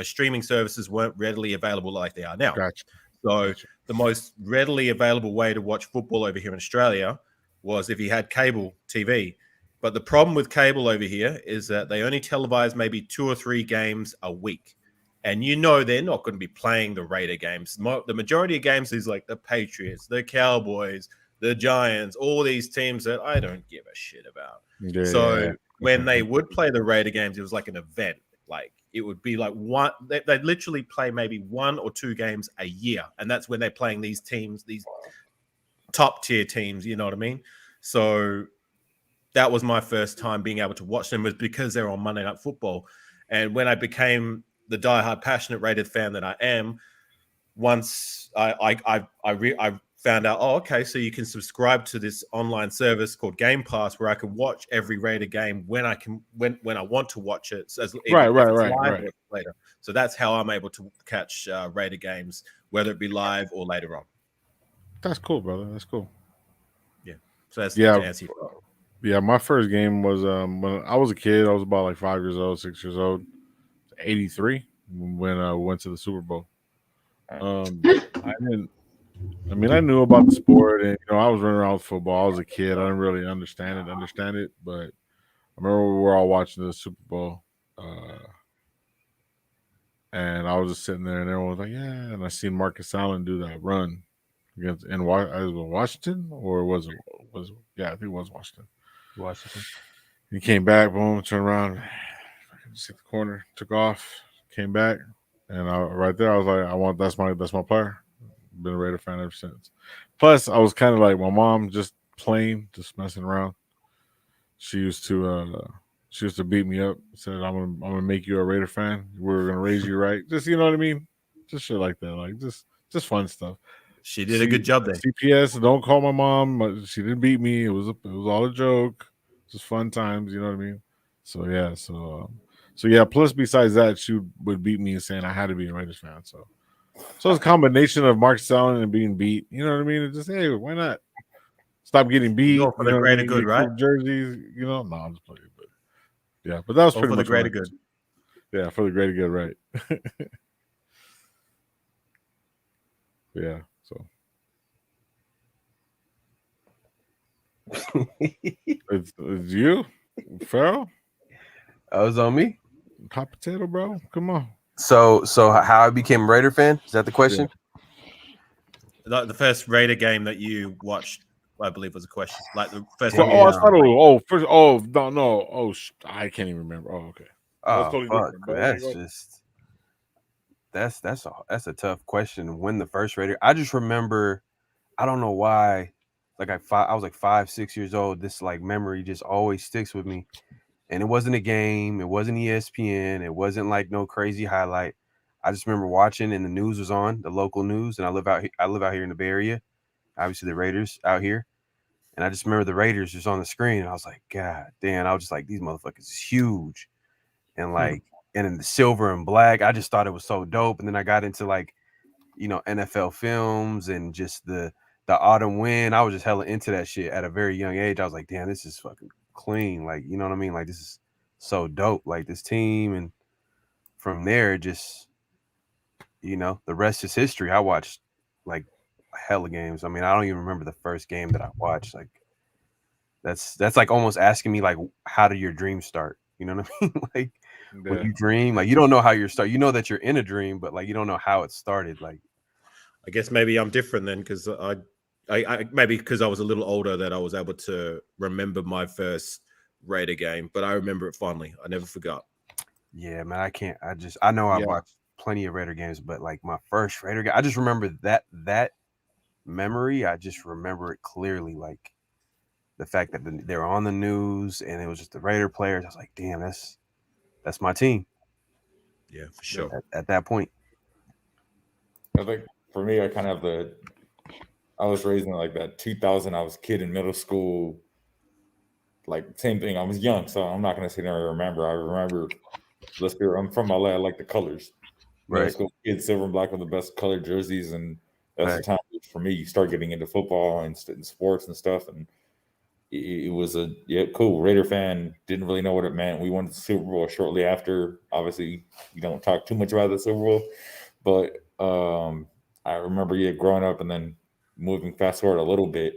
streaming services weren't readily available like they are now. So the most readily available way to watch football over here in Australia was if you had cable TV. But the problem with cable over here is that they only televise maybe 2 or 3 games a week. And they're not going to be playing the Raider games. The majority of games is like the Patriots, the Cowboys, the Giants, all these teams that I don't give a shit about. When they would play the Raider games, it was like an event. Like it would be like one. They'd literally play maybe 1 or 2 games a year, and that's when they're playing these teams, these top tier teams. You know what I mean? So that was my first time being able to watch them, was because they're on Monday Night Football. And when I became the diehard passionate Raiders fan that I am, once I found out, okay, so you can subscribe to this online service called Game Pass where I can watch every Raider game when I want to watch it. So right. Later. So that's how I'm able to catch Raider games, whether it be live or later on. That's cool, brother. That's cool. Yeah. So that's to answer your question. Yeah, my first game was when I was a kid. I was about like 5 years old, 6 years old. 83 when I went to the Super Bowl. I knew about the sport, and I was running around with football. I was a kid. I didn't really understand it, but I remember we were all watching the Super Bowl, and I was just sitting there, and everyone was like, "Yeah," and I seen Marcus Allen do that run against Washington, or was it? Yeah, I think it was Washington. He came back, boom, turned around. Just hit the corner, took off, came back, and right there I was like, that's my player. Been a Raider fan ever since. Plus, I was kind of like my mom, just playing, just messing around. She used to beat me up. Said, "I'm gonna make you a Raider fan. We're gonna raise you right." Just you know what I mean? Just shit like that, like just fun stuff. She did a good job there. CPS, don't call my mom. She didn't beat me. It was all a joke. Just fun times. You know what I mean? So yeah, So yeah, plus besides that, she would beat me and saying I had to be a Raiders fan. So it's a combination of Mark Allen and being beat. You know what I mean? It's just, hey, why not stop getting beat? Go for the greater good, right? Jerseys, no, I'm just playing. But yeah, but that was pretty much for the greater good. Yeah, for the greater good, right? Yeah. So it's you, Farrell. Oh, it's on me. Hot potato, bro. Come on. So how I became a Raider fan? Is that the question? Yeah. The first Raider game that you watched, I believe, was a question. Like the first. I can't even remember. Oh, okay. Oh, fuck. That's a tough question. When the first Raider, I just remember, I don't know why. Like I was like 5, 6 years old. This like memory just always sticks with me. And it wasn't a game. It wasn't ESPN. It wasn't like no crazy highlight. I just remember watching, and the news was on, the local news. And I live out here in the Bay Area. Obviously, the Raiders out here. And I just remember the Raiders just on the screen. And I was like, God damn! I was just like, these motherfuckers is huge, and like, and in the silver and black. I just thought it was so dope. And then I got into like, NFL films and just the autumn wind. I was just hella into that shit at a very young age. I was like, damn, this is fucking clean, like, you know what I mean? Like, this is so dope, like this team. And from there, just, the rest is history. I watched like hella games. I mean, I don't even remember the first game that I watched. Like, that's like almost asking me like, how do your dreams start? You know what I mean? Like, when you dream, like, you don't know how you're start. You know that you're in a dream, but like, you don't know how it started. Like, I guess maybe I'm different then, because I maybe because I was a little older that I was able to remember my first Raider game, but I remember it fondly. I never forgot. Yeah, man, I know I watched plenty of Raider games, but like my first Raider game, I just remember that memory. I just remember it clearly. Like, the fact that they're on the news and it was just the Raider players. I was like, damn, that's my team. Yeah, for sure. At that point, I think for me, I was raised in like that 2000. I was a kid in middle school. Like same thing. I was young, so I'm not gonna sit there and remember. I remember. I'm from LA. I like the colors. Middle right? school kids, silver and black were the best colored jerseys, and that's the Right. time for me. You start getting into football and sports and stuff, and it was cool. Raider fan, didn't really know what it meant. We won the Super Bowl shortly after. Obviously, you don't talk too much about the Super Bowl, but I remember growing up and then moving fast forward a little bit.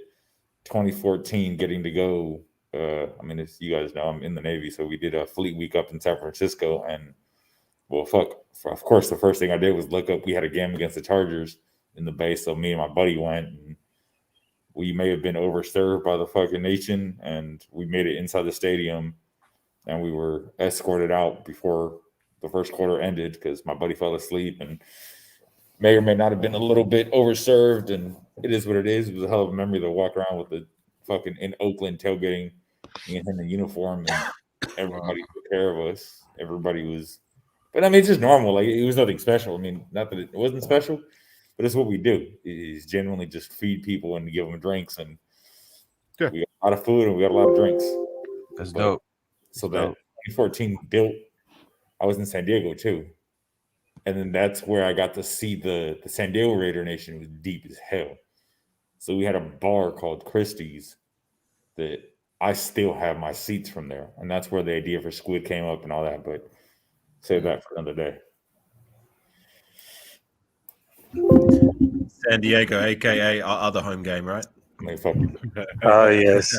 2014, getting to go. As you guys know, I'm in the Navy, so we did a fleet week up in San Francisco, and of course, the first thing I did was look up. We had a game against the Chargers in the Bay, so me and my buddy went, and we may have been overserved by the fucking nation, and we made it inside the stadium, and we were escorted out before the first quarter ended because my buddy fell asleep and may or may not have been a little bit overserved, and it is what it is. It was a hell of a memory to walk around with the fucking in Oakland tailgating, me and him in uniform, and everybody took care of us. Everybody was, but it's just normal. Like it was nothing special. Not that it wasn't special, but it's what we do. Is genuinely just feed people and give them drinks, and we got a lot of food and we got a lot of drinks. That's dope. So that 2014 built. I was in San Diego too, and then that's where I got to see the San Diego Raider Nation was deep as hell. So we had a bar called Christie's that I still have my seats from there, and that's where the idea for Squid came up and all that. But save that for another day. San Diego, aka our other home game, right? Oh yes.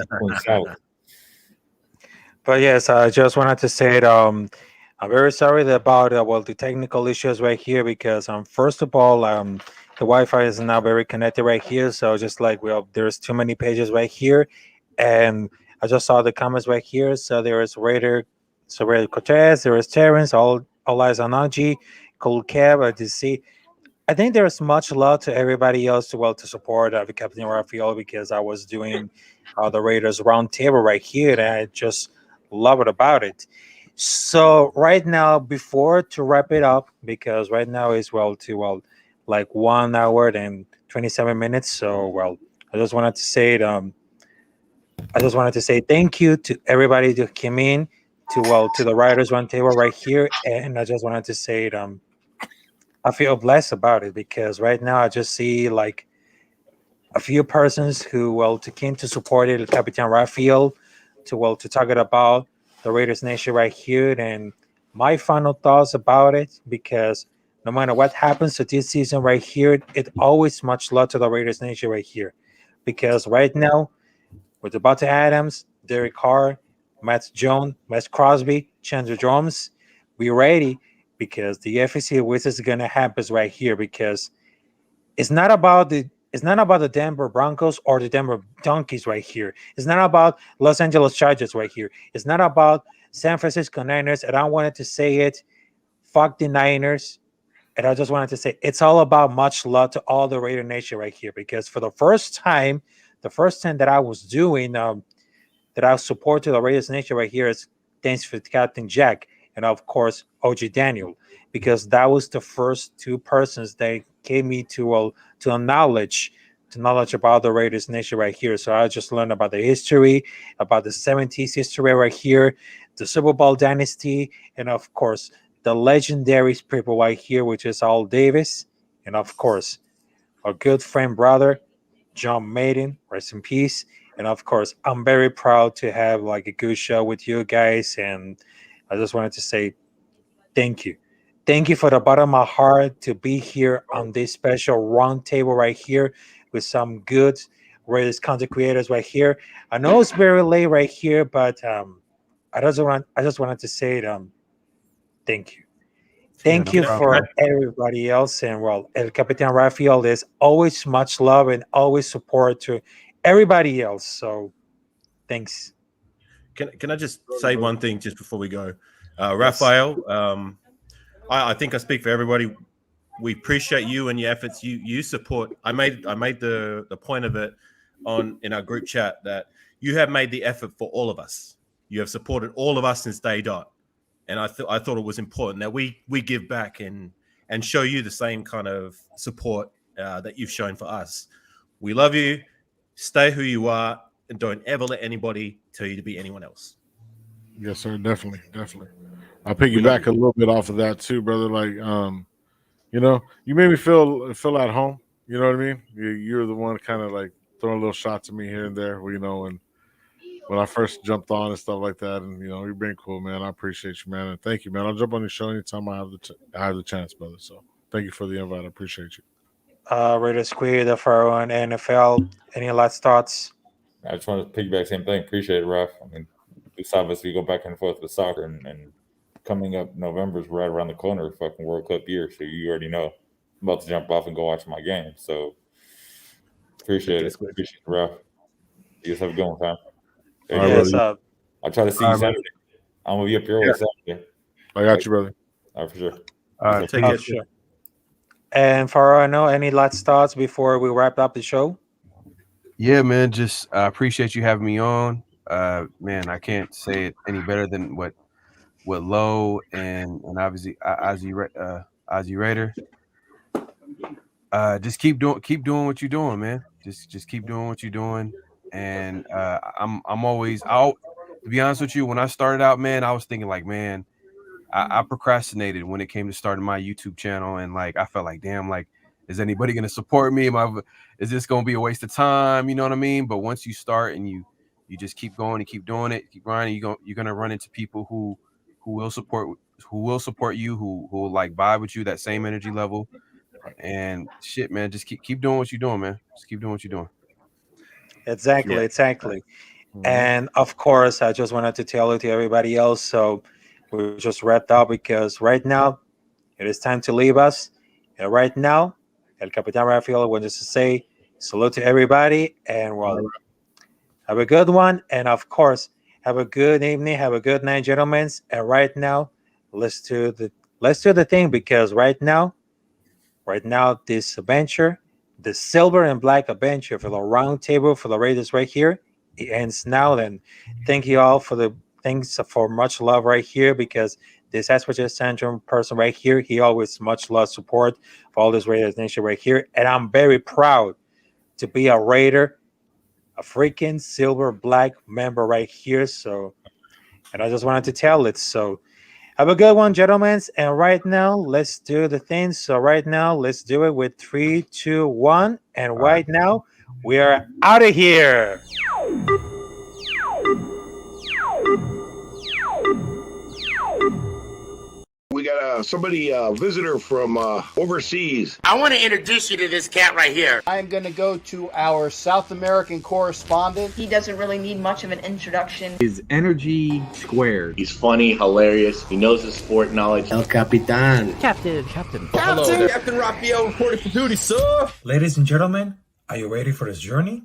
But yes, I just wanted to say it. I'm very sorry about the technical issues right here because first of all the Wi-Fi is not very connected right here, so just like there's too many pages right here, and I just saw the comments right here. So there is Raider Cortez, there is Terrence, all eyes on Anji, Cool Cab, DC. I think there's much love to everybody else to support Captain Rafucho because I was doing the Raiders Roundtable right here, and I just love it about it. So right now, before to wrap it up, because right now is like 1 hour and 27 minutes. So I just wanted to say thank you to everybody who came in to the Writers Roundtable right here, and I just wanted to say I feel blessed about it because right now I just see like a few persons who came to support it, Capitán Rafucho, to talk about the Raiders Nation right here, and my final thoughts about it, because no matter what happens to this season right here, it always much love to the Raiders Nation right here, because right now with Devonte Adams, Derek Carr, Matt Jones, Matt Crosby, Chandler Jones, we're ready because the FAC Wizards is gonna happen right here, because it's not about the Denver Broncos or the Denver Donkeys right here. It's not about Los Angeles Chargers right here. It's not about San Francisco Niners. And I wanted to say it, fuck the Niners. And I just wanted to say it's all about much love to all the Raider Nation right here. Because for the first time that I was doing, that I support to the Raiders Nation right here is thanks for Captain Jack and of course OG Daniel, because that was the first two persons that gave me to knowledge about the Raiders Nation right here. So I just learned about the history, about the 70s history right here, the Super Bowl dynasty, and of course the legendary people right here, which is Al Davis, and of course our good friend brother John Maiden, rest in peace. And of course I'm very proud to have like a good show with you guys, and I just wanted to say thank you. Thank you for the bottom of my heart to be here on this special roundtable right here with some good Raiders content creators right here. I know it's very late right here, but I just wanted to say thank you. Thank you for everybody else. And El Capitán Rafucho, there's always much love and always support to everybody else. So thanks. Can I just say one thing just before we go? Raphael, I think I speak for everybody. We appreciate you and your efforts. You support. I made the point of it in our group chat that you have made the effort for all of us. You have supported all of us since day dot. And I thought it was important that we give back and show you the same kind of support that you've shown for us. We love you. Stay who you are, and don't ever let anybody tell you to be anyone else. Yes, sir. Definitely. I'll piggyback a little bit off of that too, brother. Like, you know, you made me feel at home. You know what I mean? You're the one kind of like throwing little shots at me here and there, you know, and when I first jumped on and stuff like that, and you know, you've been cool, man. I appreciate you, man, and thank you, man. I'll jump on your show anytime I have the chance, brother. So thank you for the invite. I appreciate you. Raider Squid, the Pharaoh, and NFL. Any last thoughts? I just want to piggyback same thing. Appreciate it, Raf. I mean, this obviously go back and forth with soccer, and coming up November is right around the corner, fucking World Cup year. So you already know I'm about to jump off and go watch my game. So appreciate it. Appreciate it, Raf. You guys have a good one, fam. Yes, I'll try to see you Saturday. I'm gonna be up your way Saturday. I got you, brother. All right, for sure. All right, take it. Sure. And Pharaoh, no, any last thoughts before we wrap up the show? Yeah, man. Just appreciate you having me on. Man, I can't say it any better than what Lowe and obviously Ozzy Raider. Just keep doing what you're doing, man. Just keep doing what you're doing. And to be honest with you, when I started out, man, I was thinking like, man, I procrastinated when it came to starting my YouTube channel, and like I felt like, damn, like, is anybody gonna support me? Is this gonna be a waste of time? You know what I mean? But once you start and you just keep going and keep doing it, keep grinding, you're gonna run into people who will support you, who will like vibe with you, that same energy level. And shit, man, just keep doing what you're doing, man. Just keep doing what you're doing. Exactly. Mm-hmm. And of course, I just wanted to tell it to everybody else. So we just wrapped up because right now it is time to leave us. And right now, El Capitán Rafucho wants to say salute to everybody, and well, have a good one. And of course, have a good evening, have a good night, gentlemen. And right now, let's do the thing, because right now, this adventure, the silver and black adventure for the Roundtable for the Raiders right here, it ends now. And thank you all for much love right here, because this Asperger's Syndrome person right here, he always much love support for all this Raiders Nation right here. And I'm very proud to be a Raider, a freaking silver black member right here. So, and I just wanted to tell it. So have a good one, gentlemen. And right now, let's do the thing. So right now, let's do it with 3, 2, 1. And right now, we are out of here. We got a visitor from overseas. I want to introduce you to this cat right here. I am going to go to our South American correspondent. He doesn't really need much of an introduction. His energy squared. He's funny, hilarious. He knows his sport knowledge. El Capitan. Captain. Hello there. Captain Rafucho reporting for duty, sir. Ladies and gentlemen, are you ready for this journey?